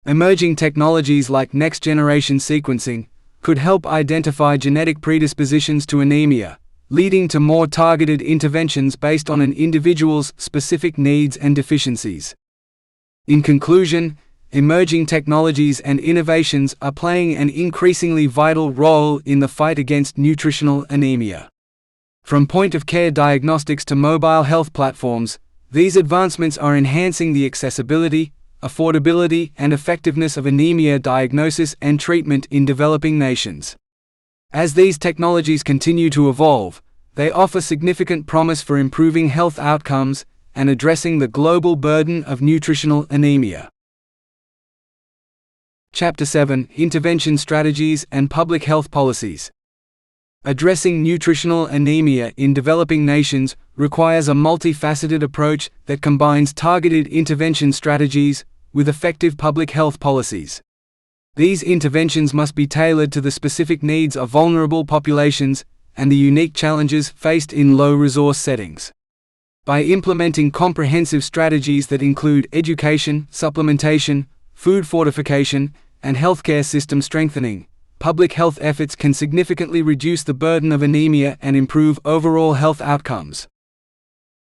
Emerging technologies like next-generation sequencing could help identify genetic predispositions to anemia, leading to more targeted interventions based on an individual's specific needs and deficiencies. In conclusion, emerging technologies and innovations are playing an increasingly vital role in the fight against nutritional anemia. From point-of-care diagnostics to mobile health platforms, these advancements are enhancing the accessibility, affordability, and effectiveness of anemia diagnosis and treatment in developing nations. As these technologies continue to evolve, they offer significant promise for improving health outcomes and addressing the global burden of nutritional anemia. Chapter 7: Intervention Strategies and Public Health Policies. Addressing nutritional anemia in developing nations requires a multifaceted approach that combines targeted intervention strategies with effective public health policies. These interventions must be tailored to the specific needs of vulnerable populations and the unique challenges faced in low-resource settings. By implementing comprehensive strategies that include education, supplementation, food fortification, and healthcare system strengthening, public health efforts can significantly reduce the burden of anemia and improve overall health outcomes.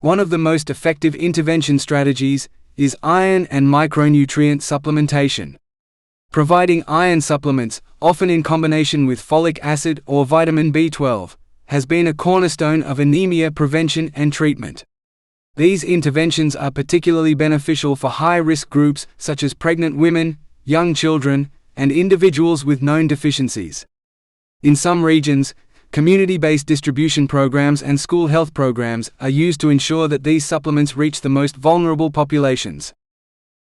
One of the most effective intervention strategies is iron and micronutrient supplementation. Providing iron supplements, often in combination with folic acid or vitamin B12, has been a cornerstone of anemia prevention and treatment. These interventions are particularly beneficial for high-risk groups such as pregnant women, young children, and individuals with known deficiencies. In some regions, community-based distribution programs and school health programs are used to ensure that these supplements reach the most vulnerable populations.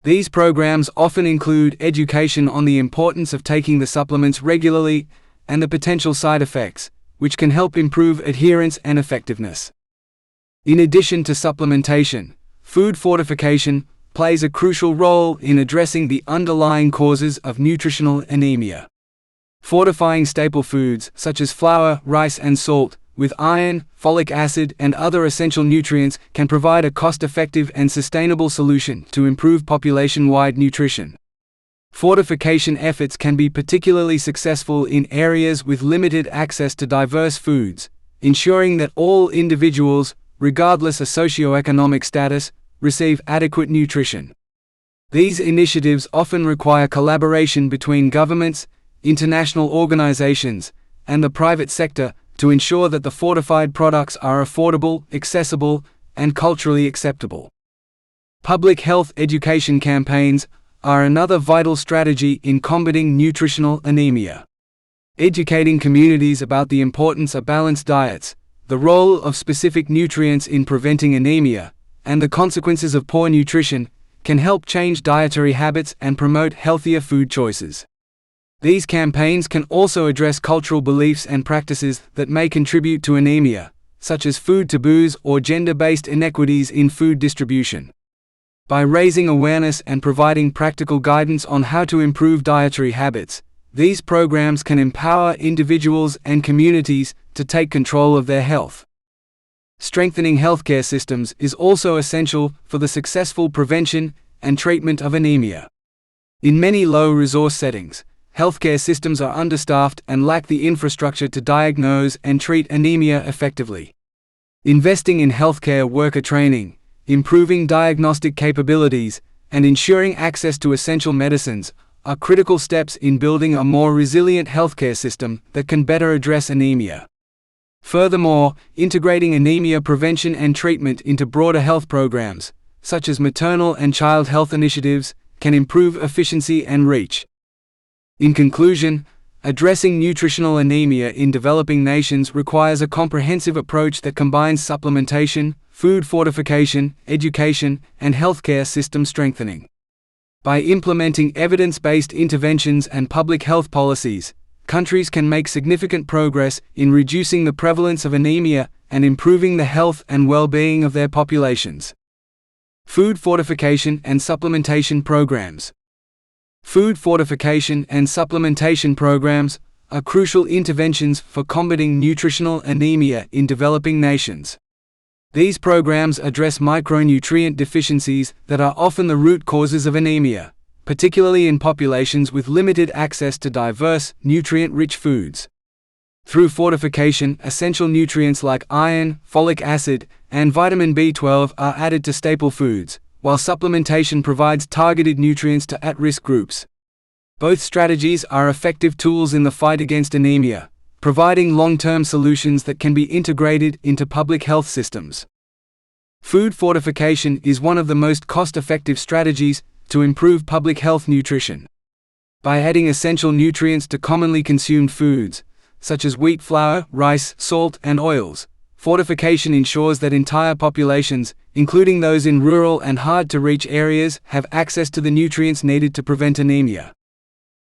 These programs often include education on the importance of taking the supplements regularly and the potential side effects, which can help improve adherence and effectiveness. In addition to supplementation, food fortification plays a crucial role in addressing the underlying causes of nutritional anemia. Fortifying staple foods such as flour, rice, and salt with iron, folic acid, and other essential nutrients can provide a cost-effective and sustainable solution to improve population-wide nutrition. Fortification efforts can be particularly successful in areas with limited access to diverse foods, ensuring that all individuals, regardless of socioeconomic status, receive adequate nutrition. These initiatives often require collaboration between governments, international organizations, and the private sector to ensure that the fortified products are affordable, accessible, and culturally acceptable. Public health education campaigns are another vital strategy in combating nutritional anemia. Educating communities about the importance of balanced diets, the role of specific nutrients in preventing anemia, and the consequences of poor nutrition can help change dietary habits and promote healthier food choices. These campaigns can also address cultural beliefs and practices that may contribute to anemia, such as food taboos or gender-based inequities in food distribution. By raising awareness and providing practical guidance on how to improve dietary habits, these programs can empower individuals and communities to take control of their health. Strengthening healthcare systems is also essential for the successful prevention and treatment of anemia. In many low-resource settings, healthcare systems are understaffed and lack the infrastructure to diagnose and treat anemia effectively. Investing in healthcare worker training, improving diagnostic capabilities, and ensuring access to essential medicines are critical steps in building a more resilient healthcare system that can better address anemia. Furthermore, integrating anemia prevention and treatment into broader health programs, such as maternal and child health initiatives, can improve efficiency and reach. In conclusion, addressing nutritional anemia in developing nations requires a comprehensive approach that combines supplementation, food fortification, education, and healthcare system strengthening. By implementing evidence-based interventions and public health policies, countries can make significant progress in reducing the prevalence of anemia and improving the health and well-being of their populations. Food fortification and supplementation programs. Food fortification and supplementation programs are crucial interventions for combating nutritional anemia in developing nations. These programs address micronutrient deficiencies that are often the root causes of anemia, particularly in populations with limited access to diverse, nutrient-rich foods. Through fortification, essential nutrients like iron, folic acid, and vitamin B12 are added to staple foods, while supplementation provides targeted nutrients to at-risk groups. Both strategies are effective tools in the fight against anemia, providing long-term solutions that can be integrated into public health systems. Food fortification is one of the most cost-effective strategies to improve public health nutrition. By adding essential nutrients to commonly consumed foods, such as wheat flour, rice, salt, and oils, fortification ensures that entire populations, including those in rural and hard-to-reach areas, have access to the nutrients needed to prevent anemia.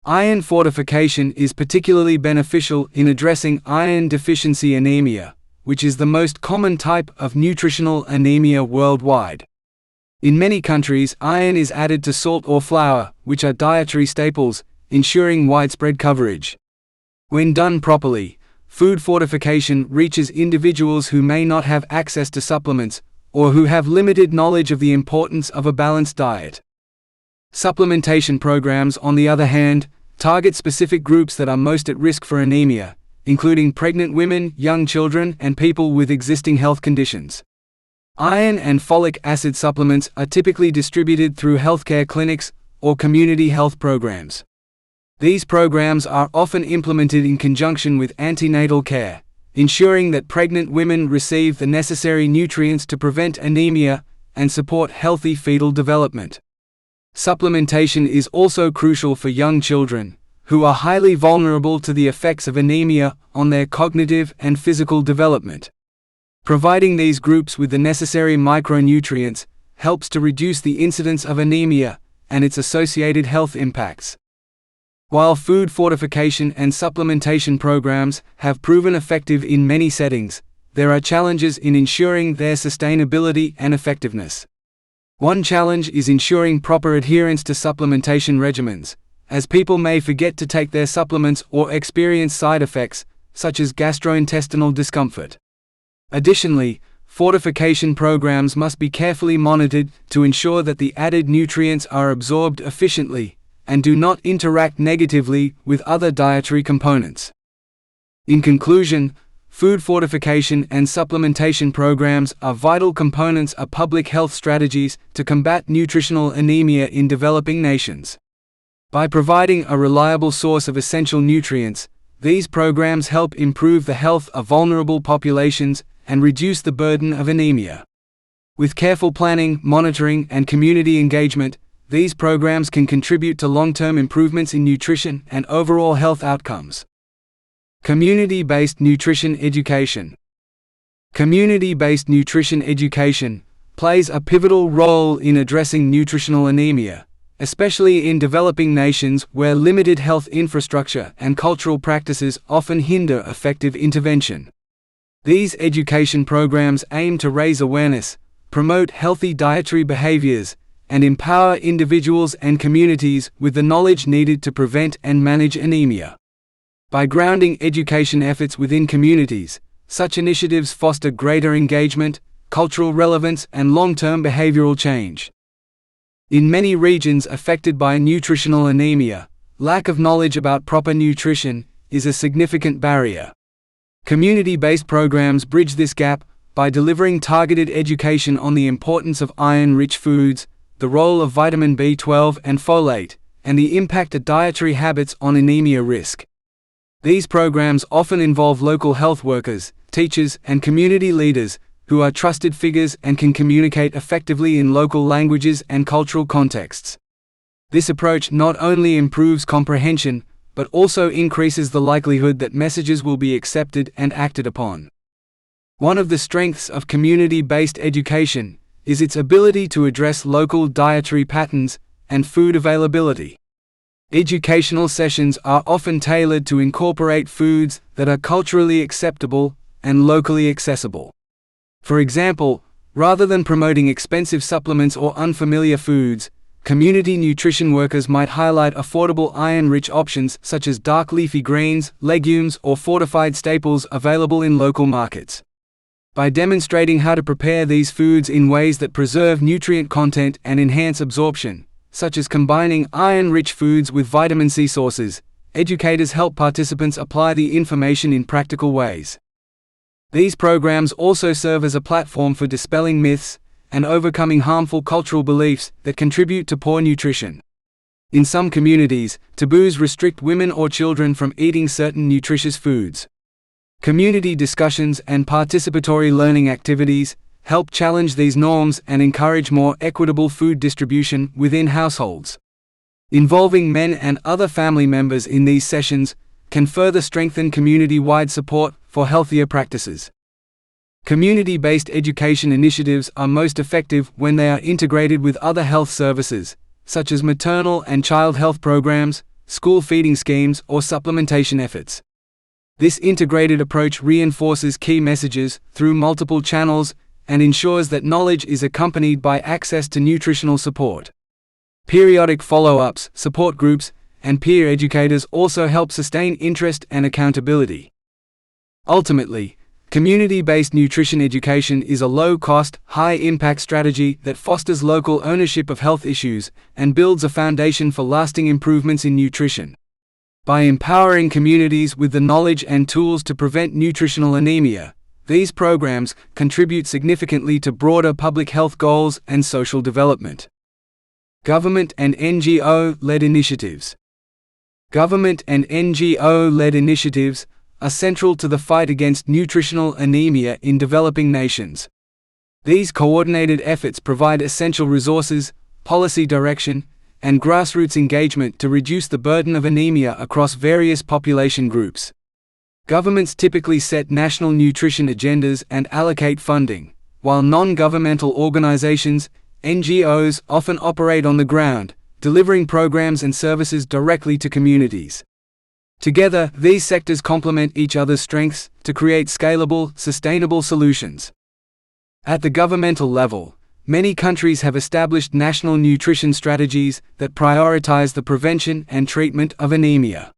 Iron fortification is particularly beneficial in addressing iron deficiency anemia, which is the most common type of nutritional anemia worldwide. In many countries, iron is added to salt or flour, which are dietary staples, ensuring widespread coverage. When done properly, food fortification reaches individuals who may not have access to supplements, or who have limited knowledge of the importance of a balanced diet. Supplementation programs, on the other hand, target specific groups that are most at risk for anemia, including pregnant women, young children, and people with existing health conditions. Iron and folic acid supplements are typically distributed through healthcare clinics or community health programs. These programs are often implemented in conjunction with antenatal care, ensuring that pregnant women receive the necessary nutrients to prevent anemia and support healthy fetal development. Supplementation is also crucial for young children, who are highly vulnerable to the effects of anemia on their cognitive and physical development. Providing these groups with the necessary micronutrients helps to reduce the incidence of anemia and its associated health impacts. While food fortification and supplementation programs have proven effective in many settings, there are challenges in ensuring their sustainability and effectiveness. One challenge is ensuring proper adherence to supplementation regimens, as people may forget to take their supplements or experience side effects, such as gastrointestinal discomfort. Additionally, fortification programs must be carefully monitored to ensure that the added nutrients are absorbed efficiently and do not interact negatively with other dietary components. In conclusion, food fortification and supplementation programs are vital components of public health strategies to combat nutritional anemia in developing nations. By providing a reliable source of essential nutrients, these programs help improve the health of vulnerable populations and reduce the burden of anemia. With careful planning, monitoring, and community engagement, these programs can contribute to long-term improvements in nutrition and overall health outcomes. Community-based nutrition education. Community-based nutrition education plays a pivotal role in addressing nutritional anemia, especially in developing nations where limited health infrastructure and cultural practices often hinder effective intervention. These education programs aim to raise awareness, promote healthy dietary behaviors, and empower individuals and communities with the knowledge needed to prevent and manage anemia. By grounding education efforts within communities, such initiatives foster greater engagement, cultural relevance, and long-term behavioral change. In many regions affected by nutritional anemia, lack of knowledge about proper nutrition is a significant barrier. Community-based programs bridge this gap by delivering targeted education on the importance of iron-rich foods, the role of vitamin B12 and folate, and the impact of dietary habits on anemia risk. These programs often involve local health workers, teachers, and community leaders who are trusted figures and can communicate effectively in local languages and cultural contexts. This approach not only improves comprehension, but also increases the likelihood that messages will be accepted and acted upon. One of the strengths of community-based education is its ability to address local dietary patterns and food availability. Educational sessions are often tailored to incorporate foods that are culturally acceptable and locally accessible. For example, rather than promoting expensive supplements or unfamiliar foods, community nutrition workers might highlight affordable iron-rich options such as dark leafy greens, legumes, or fortified staples available in local markets. By demonstrating how to prepare these foods in ways that preserve nutrient content and enhance absorption, such as combining iron-rich foods with vitamin C sources, educators help participants apply the information in practical ways. These programs also serve as a platform for dispelling myths and overcoming harmful cultural beliefs that contribute to poor nutrition. In some communities, taboos restrict women or children from eating certain nutritious foods. Community discussions and participatory learning activities help challenge these norms and encourage more equitable food distribution within households. Involving men and other family members in these sessions can further strengthen community-wide support for healthier practices. Community-based education initiatives are most effective when they are integrated with other health services, such as maternal and child health programs, school feeding schemes, or supplementation efforts. This integrated approach reinforces key messages through multiple channels and ensures that knowledge is accompanied by access to nutritional support. Periodic follow-ups, support groups, and peer educators also help sustain interest and accountability. Ultimately, community-based nutrition education is a low-cost, high-impact strategy that fosters local ownership of health issues and builds a foundation for lasting improvements in nutrition. By empowering communities with the knowledge and tools to prevent nutritional anemia, these programs contribute significantly to broader public health goals and social development. Government and NGO-led initiatives. Government and NGO-led initiatives are central to the fight against nutritional anemia in developing nations. These coordinated efforts provide essential resources, policy direction, and grassroots engagement to reduce the burden of anemia across various population groups. Governments typically set national nutrition agendas and allocate funding, while non-governmental organizations, NGOs, often operate on the ground, delivering programs and services directly to communities. Together, these sectors complement each other's strengths to create scalable, sustainable solutions. At the governmental level, many countries have established national nutrition strategies that prioritize the prevention and treatment of anemia.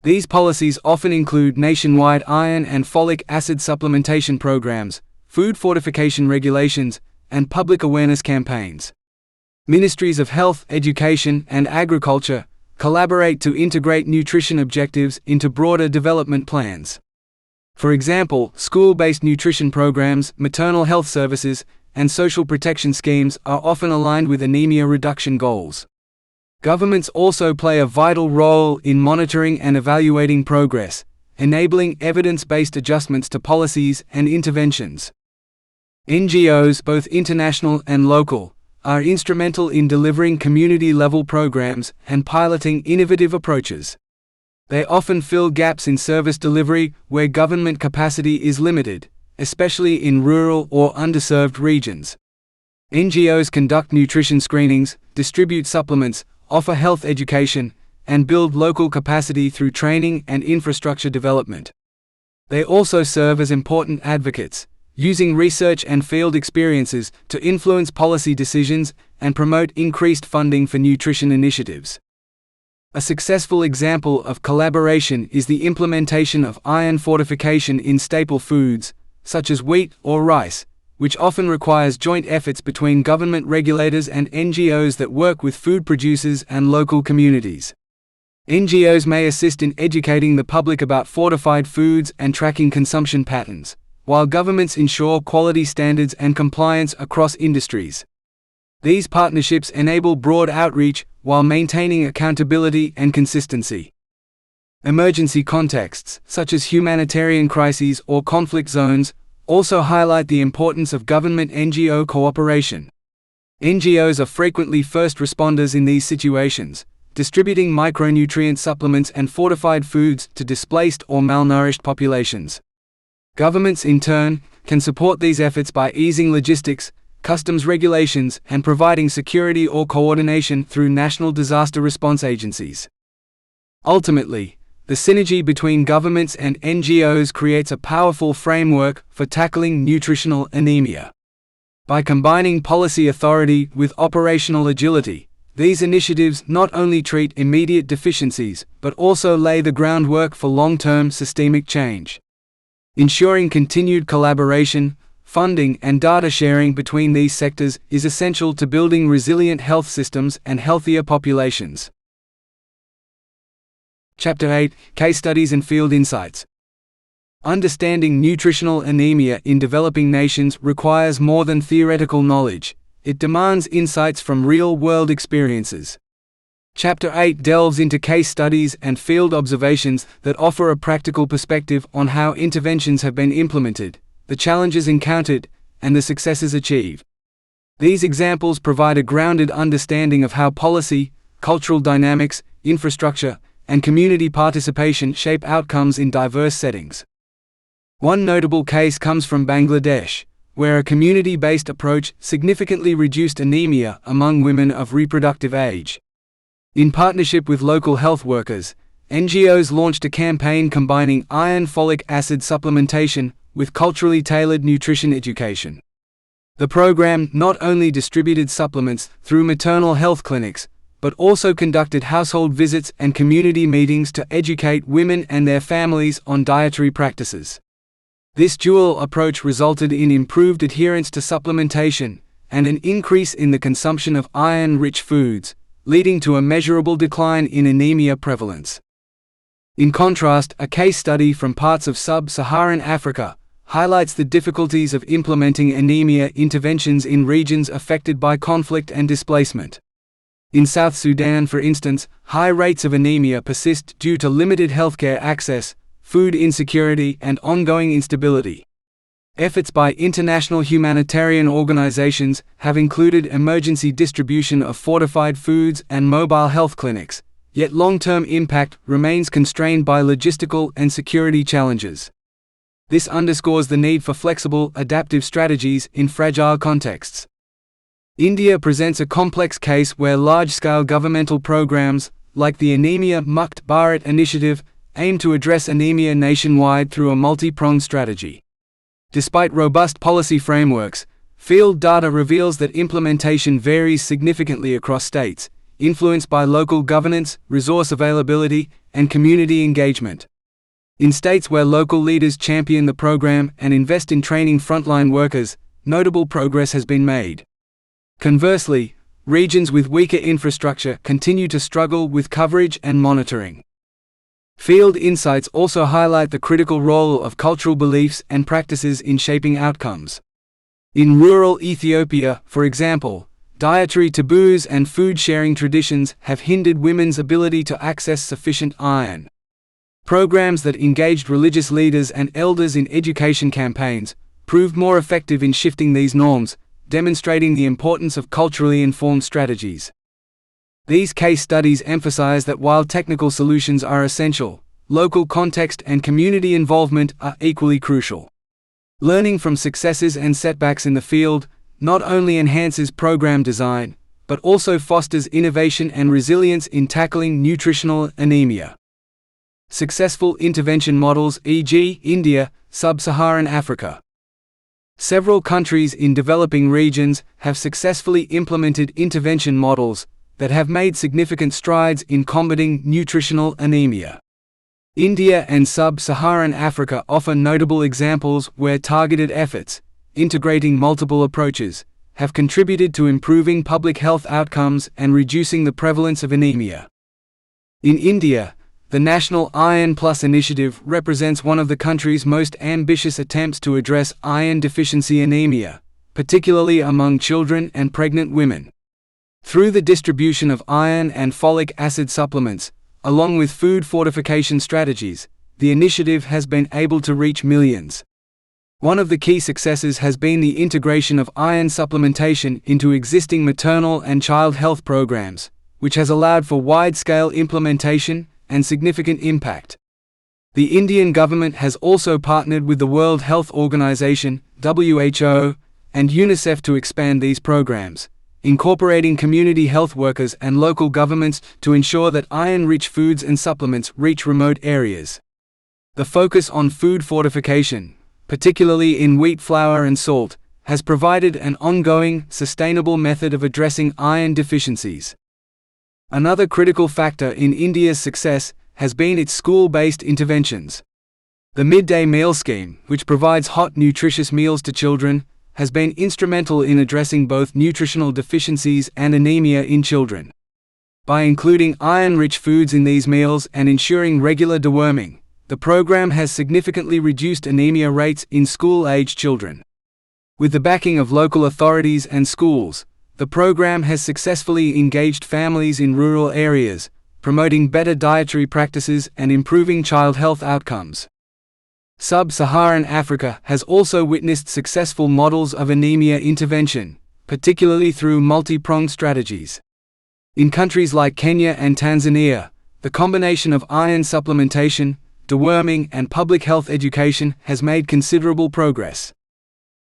These policies often include nationwide iron and folic acid supplementation programs, food fortification regulations, and public awareness campaigns. Ministries of Health, Education, and Agriculture collaborate to integrate nutrition objectives into broader development plans. For example, school-based nutrition programs, maternal health services, and social protection schemes are often aligned with anemia reduction goals. Governments also play a vital role in monitoring and evaluating progress, enabling evidence-based adjustments to policies and interventions. NGOs, both international and local, are instrumental in delivering community-level programs and piloting innovative approaches. They often fill gaps in service delivery where government capacity is limited, especially in rural or underserved regions. NGOs conduct nutrition screenings, distribute supplements, offer health education, and build local capacity through training and infrastructure development. They also serve as important advocates, using research and field experiences to influence policy decisions and promote increased funding for nutrition initiatives. A successful example of collaboration is the implementation of iron fortification in staple foods, such as wheat or rice, which often requires joint efforts between government regulators and NGOs that work with food producers and local communities. NGOs may assist in educating the public about fortified foods and tracking consumption patterns, while governments ensure quality standards and compliance across industries. These partnerships enable broad outreach while maintaining accountability and consistency. Emergency contexts, such as humanitarian crises or conflict zones, also highlight the importance of government-NGO cooperation. NGOs are frequently first responders in these situations, distributing micronutrient supplements and fortified foods to displaced or malnourished populations. Governments, in turn, can support these efforts by easing logistics, customs regulations, and providing security or coordination through national disaster response agencies. Ultimately, the synergy between governments and NGOs creates a powerful framework for tackling nutritional anemia. By combining policy authority with operational agility, these initiatives not only treat immediate deficiencies but also lay the groundwork for long-term systemic change. Ensuring continued collaboration, funding, and data sharing between these sectors is essential to building resilient health systems and healthier populations. Chapter 8: Case Studies and Field Insights. Understanding nutritional anemia in developing nations requires more than theoretical knowledge. It demands insights from real-world experiences. Chapter 8 delves into case studies and field observations that offer a practical perspective on how interventions have been implemented, the challenges encountered, and the successes achieved. These examples provide a grounded understanding of how policy, cultural dynamics, infrastructure, and community participation shape outcomes in diverse settings. One notable case comes from Bangladesh, where a community-based approach significantly reduced anemia among women of reproductive age. In partnership with local health workers, NGOs launched a campaign combining iron folic acid supplementation with culturally tailored nutrition education. The program not only distributed supplements through maternal health clinics, but also conducted household visits and community meetings to educate women and their families on dietary practices. This dual approach resulted in improved adherence to supplementation and an increase in the consumption of iron-rich foods, leading to a measurable decline in anemia prevalence. In contrast, a case study from parts of sub-Saharan Africa highlights the difficulties of implementing anemia interventions in regions affected by conflict and displacement. In South Sudan, for instance, high rates of anemia persist due to limited healthcare access, food insecurity, and ongoing instability. Efforts by international humanitarian organizations have included emergency distribution of fortified foods and mobile health clinics, yet long-term impact remains constrained by logistical and security challenges. This underscores the need for flexible, adaptive strategies in fragile contexts. India presents a complex case where large-scale governmental programs, like the Anemia Mukt Bharat initiative, aim to address anemia nationwide through a multi-pronged strategy. Despite robust policy frameworks, field data reveals that implementation varies significantly across states, influenced by local governance, resource availability, and community engagement. In states where local leaders champion the program and invest in training frontline workers, notable progress has been made. Conversely, regions with weaker infrastructure continue to struggle with coverage and monitoring. Field insights also highlight the critical role of cultural beliefs and practices in shaping outcomes. In rural Ethiopia, for example, dietary taboos and food-sharing traditions have hindered women's ability to access sufficient iron. Programs that engaged religious leaders and elders in education campaigns proved more effective in shifting these norms, demonstrating the importance of culturally informed strategies. These case studies emphasize that while technical solutions are essential, local context and community involvement are equally crucial. Learning from successes and setbacks in the field not only enhances program design, but also fosters innovation and resilience in tackling nutritional anemia. Successful intervention models, e.g., India, Sub-Saharan Africa. Several countries in developing regions have successfully implemented intervention models that have made significant strides in combating nutritional anemia. India and Sub-Saharan Africa offer notable examples where targeted efforts, integrating multiple approaches, have contributed to improving public health outcomes and reducing the prevalence of anemia. In India, the National Iron Plus initiative represents one of the country's most ambitious attempts to address iron deficiency anemia, particularly among children and pregnant women. Through the distribution of iron and folic acid supplements, along with food fortification strategies, the initiative has been able to reach millions. One of the key successes has been the integration of iron supplementation into existing maternal and child health programs, which has allowed for wide-scale implementation and significant impact. The Indian government has also partnered with the World Health Organization (WHO) and UNICEF to expand these programs, incorporating community health workers and local governments to ensure that iron-rich foods and supplements reach remote areas. The focus on food fortification, particularly in wheat flour and salt, has provided an ongoing, sustainable method of addressing iron deficiencies. Another critical factor in India's success has been its school-based interventions. The midday meal scheme, which provides hot, nutritious meals to children, has been instrumental in addressing both nutritional deficiencies and anemia in children. By including iron-rich foods in these meals and ensuring regular deworming, the program has significantly reduced anemia rates in school-aged children. With the backing of local authorities and schools, the program has successfully engaged families in rural areas, promoting better dietary practices and improving child health outcomes. Sub-Saharan Africa has also witnessed successful models of anemia intervention, particularly through multi-pronged strategies. In countries like Kenya and Tanzania, the combination of iron supplementation, deworming, and public health education has made considerable progress.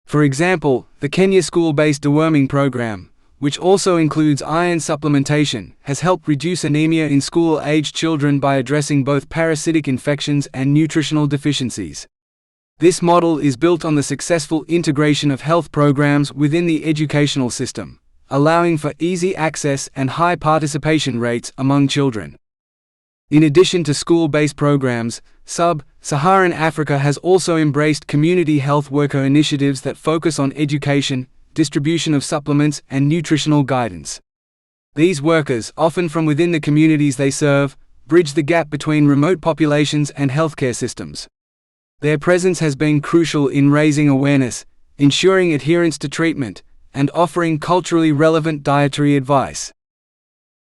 For example, the Kenya school-based deworming program, which also includes iron supplementation, has helped reduce anemia in school-aged children by addressing both parasitic infections and nutritional deficiencies. This model is built on the successful integration of health programs within the educational system, allowing for easy access and high participation rates among children. In addition to school-based programs, Sub-Saharan Africa has also embraced community health worker initiatives that focus on education, distribution of supplements, and nutritional guidance. These workers, often from within the communities they serve, bridge the gap between remote populations and healthcare systems. Their presence has been crucial in raising awareness, ensuring adherence to treatment, and offering culturally relevant dietary advice.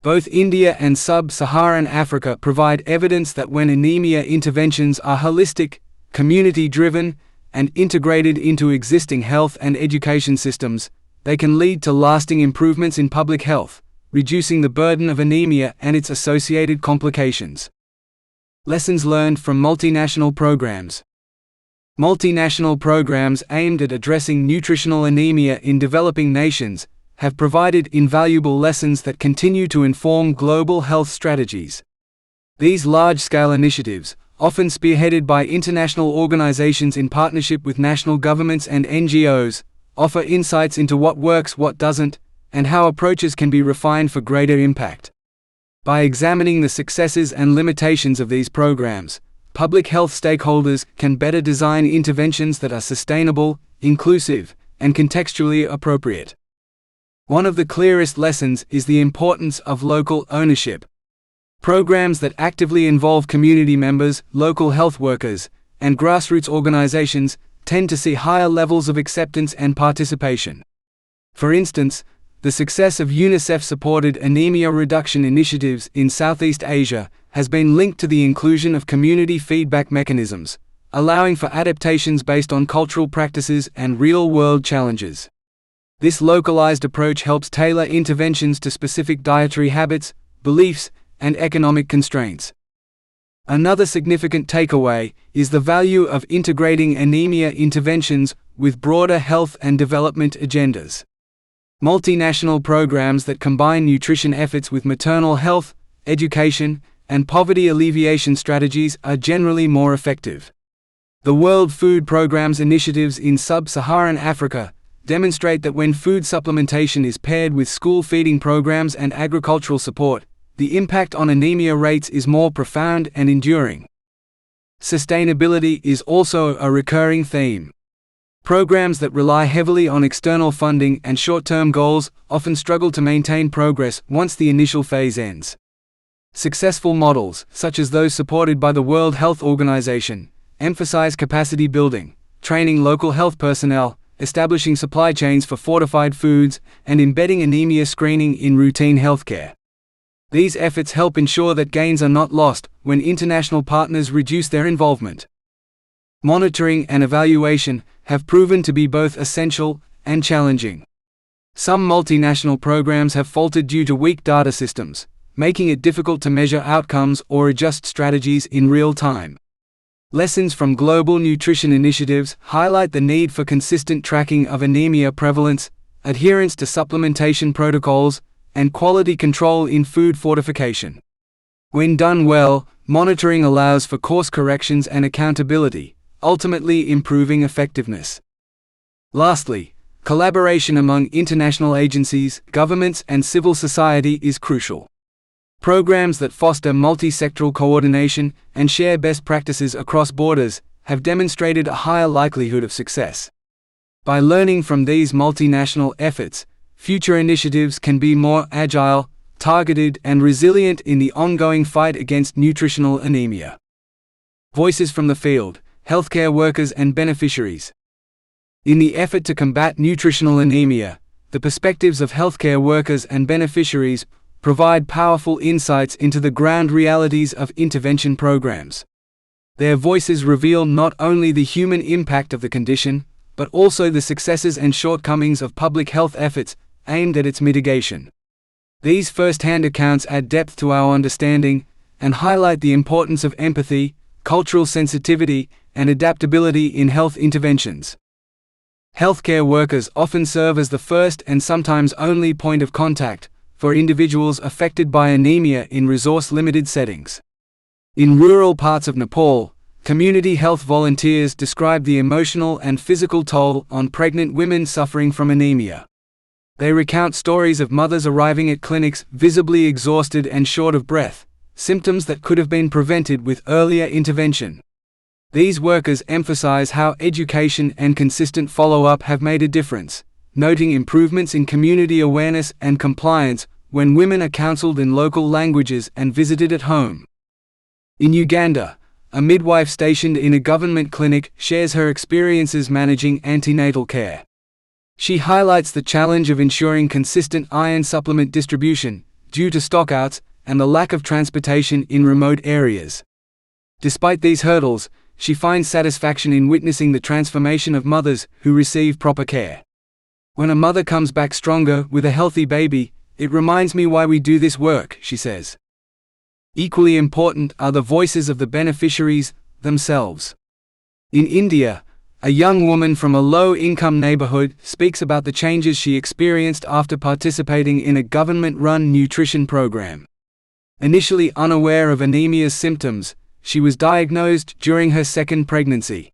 Both India and Sub-Saharan Africa provide evidence that when anemia interventions are holistic, community-driven, and integrated into existing health and education systems, they can lead to lasting improvements in public health, reducing the burden of anemia and its associated complications. Lessons learned from multinational programs. Multinational programs aimed at addressing nutritional anemia in developing nations have provided invaluable lessons that continue to inform global health strategies. These large-scale initiatives, often spearheaded by international organizations in partnership with national governments and NGOs, offer insights into what works, what doesn't, and how approaches can be refined for greater impact. By examining the successes and limitations of these programs, public health stakeholders can better design interventions that are sustainable, inclusive, and contextually appropriate. One of the clearest lessons is the importance of local ownership. Programs that actively involve community members, local health workers, and grassroots organizations tend to see higher levels of acceptance and participation. For instance, the success of UNICEF-supported anemia reduction initiatives in Southeast Asia has been linked to the inclusion of community feedback mechanisms, allowing for adaptations based on cultural practices and real-world challenges. This localized approach helps tailor interventions to specific dietary habits, beliefs, and economic constraints. Another significant takeaway is the value of integrating anemia interventions with broader health and development agendas. Multinational programs that combine nutrition efforts with maternal health, education, and poverty alleviation strategies are generally more effective. The World Food Programme's initiatives in Sub-Saharan Africa demonstrate that when food supplementation is paired with school feeding programs and agricultural support, the impact on anemia rates is more profound and enduring. Sustainability is also a recurring theme. Programs that rely heavily on external funding and short-term goals often struggle to maintain progress once the initial phase ends. Successful models, such as those supported by the World Health Organization, emphasize capacity building, training local health personnel, establishing supply chains for fortified foods, and embedding anemia screening in routine healthcare. These efforts help ensure that gains are not lost when international partners reduce their involvement. Monitoring and evaluation have proven to be both essential and challenging. Some multinational programs have faltered due to weak data systems, making it difficult to measure outcomes or adjust strategies in real time. Lessons from global nutrition initiatives highlight the need for consistent tracking of anemia prevalence, adherence to supplementation protocols, and quality control in food fortification. When done well, monitoring allows for course corrections and accountability, ultimately improving effectiveness. Lastly, collaboration among international agencies, governments, and civil society is crucial. Programs that foster multi-sectoral coordination and share best practices across borders have demonstrated a higher likelihood of success. By learning from these multinational efforts, future initiatives can be more agile, targeted, and resilient in the ongoing fight against nutritional anemia. Voices from the field, healthcare workers and beneficiaries. In the effort to combat nutritional anemia, the perspectives of healthcare workers and beneficiaries provide powerful insights into the ground realities of intervention programs. Their voices reveal not only the human impact of the condition, but also the successes and shortcomings of public health efforts aimed at its mitigation. These first-hand accounts add depth to our understanding and highlight the importance of empathy, cultural sensitivity, and adaptability in health interventions. Healthcare workers often serve as the first and sometimes only point of contact for individuals affected by anemia in resource-limited settings. In rural parts of Nepal, community health volunteers describe the emotional and physical toll on pregnant women suffering from anemia. They recount stories of mothers arriving at clinics visibly exhausted and short of breath, symptoms that could have been prevented with earlier intervention. These workers emphasize how education and consistent follow-up have made a difference, noting improvements in community awareness and compliance when women are counseled in local languages and visited at home. In Uganda, a midwife stationed in a government clinic shares her experiences managing antenatal care. She highlights the challenge of ensuring consistent iron supplement distribution, due to stockouts and the lack of transportation in remote areas. Despite these hurdles, she finds satisfaction in witnessing the transformation of mothers who receive proper care. When a mother comes back stronger with a healthy baby, it reminds me why we do this work, she says. Equally important are the voices of the beneficiaries themselves. In India, a young woman from a low-income neighborhood speaks about the changes she experienced after participating in a government-run nutrition program. Initially unaware of anemia's symptoms, she was diagnosed during her second pregnancy.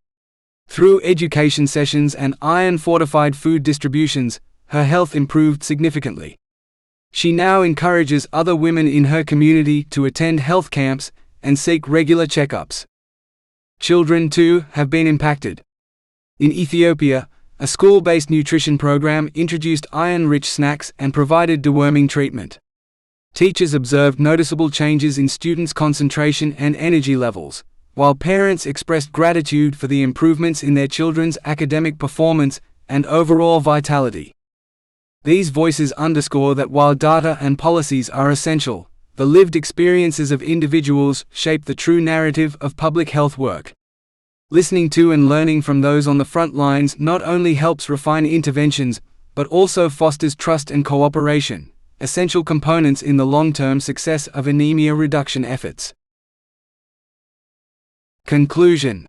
Through education sessions and iron-fortified food distributions, her health improved significantly. She now encourages other women in her community to attend health camps and seek regular checkups. Children, too, have been impacted. In Ethiopia, a school-based nutrition program introduced iron-rich snacks and provided deworming treatment. Teachers observed noticeable changes in students' concentration and energy levels, while parents expressed gratitude for the improvements in their children's academic performance and overall vitality. These voices underscore that while data and policies are essential, the lived experiences of individuals shape the true narrative of public health work. Listening to and learning from those on the front lines not only helps refine interventions, but also fosters trust and cooperation, essential components in the long-term success of anemia reduction efforts. Conclusion.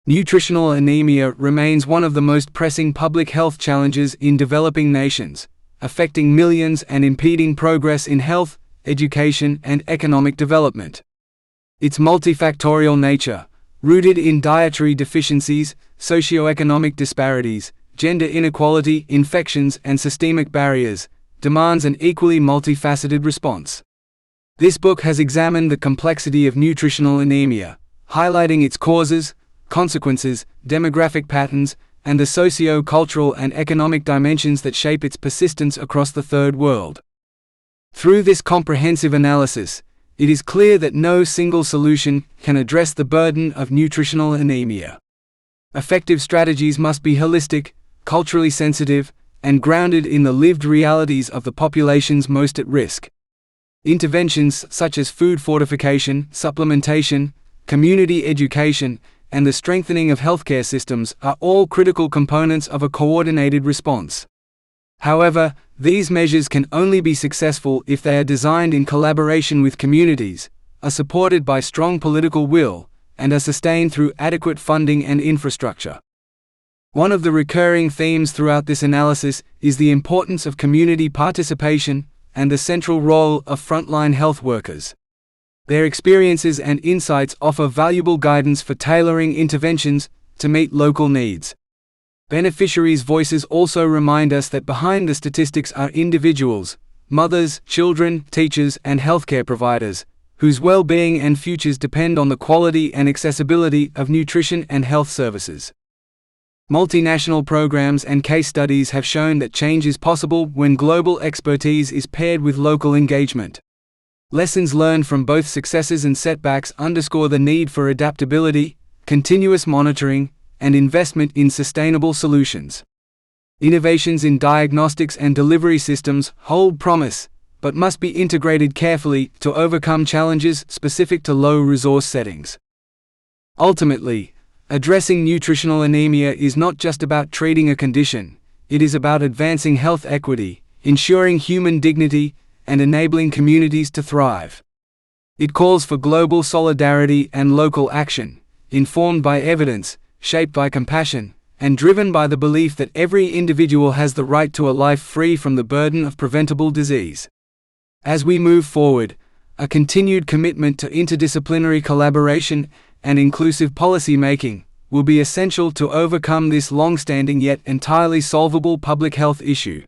Nutritional anemia remains one of the most pressing public health challenges in developing nations, affecting millions and impeding progress in health, education, and economic development. Its multifactorial nature, rooted in dietary deficiencies, socioeconomic disparities, gender inequality, infections, and systemic barriers, demands an equally multifaceted response. This book has examined the complexity of nutritional anemia, highlighting its causes, consequences, demographic patterns, and the socio-cultural and economic dimensions that shape its persistence across the Third World. Through this comprehensive analysis, it is clear that no single solution can address the burden of nutritional anemia. Effective strategies must be holistic, culturally sensitive, and grounded in the lived realities of the populations most at risk. Interventions such as food fortification, supplementation, community education, and the strengthening of healthcare systems are all critical components of a coordinated response. However, these measures can only be successful if they are designed in collaboration with communities, are supported by strong political will, and are sustained through adequate funding and infrastructure. One of the recurring themes throughout this analysis is the importance of community participation and the central role of frontline health workers. Their experiences and insights offer valuable guidance for tailoring interventions to meet local needs. Beneficiaries' voices also remind us that behind the statistics are individuals, mothers, children, teachers, and healthcare providers, whose well-being and futures depend on the quality and accessibility of nutrition and health services. Multinational programs and case studies have shown that change is possible when global expertise is paired with local engagement. Lessons learned from both successes and setbacks underscore the need for adaptability, continuous monitoring, and investment in sustainable solutions. Innovations in diagnostics and delivery systems hold promise, but must be integrated carefully to overcome challenges specific to low-resource settings. Ultimately, addressing nutritional anemia is not just about treating a condition, it is about advancing health equity, ensuring human dignity, and enabling communities to thrive. It calls for global solidarity and local action, informed by evidence, shaped by compassion, and driven by the belief that every individual has the right to a life free from the burden of preventable disease. As we move forward, a continued commitment to interdisciplinary collaboration and inclusive policy making will be essential to overcome this long-standing yet entirely solvable public health issue.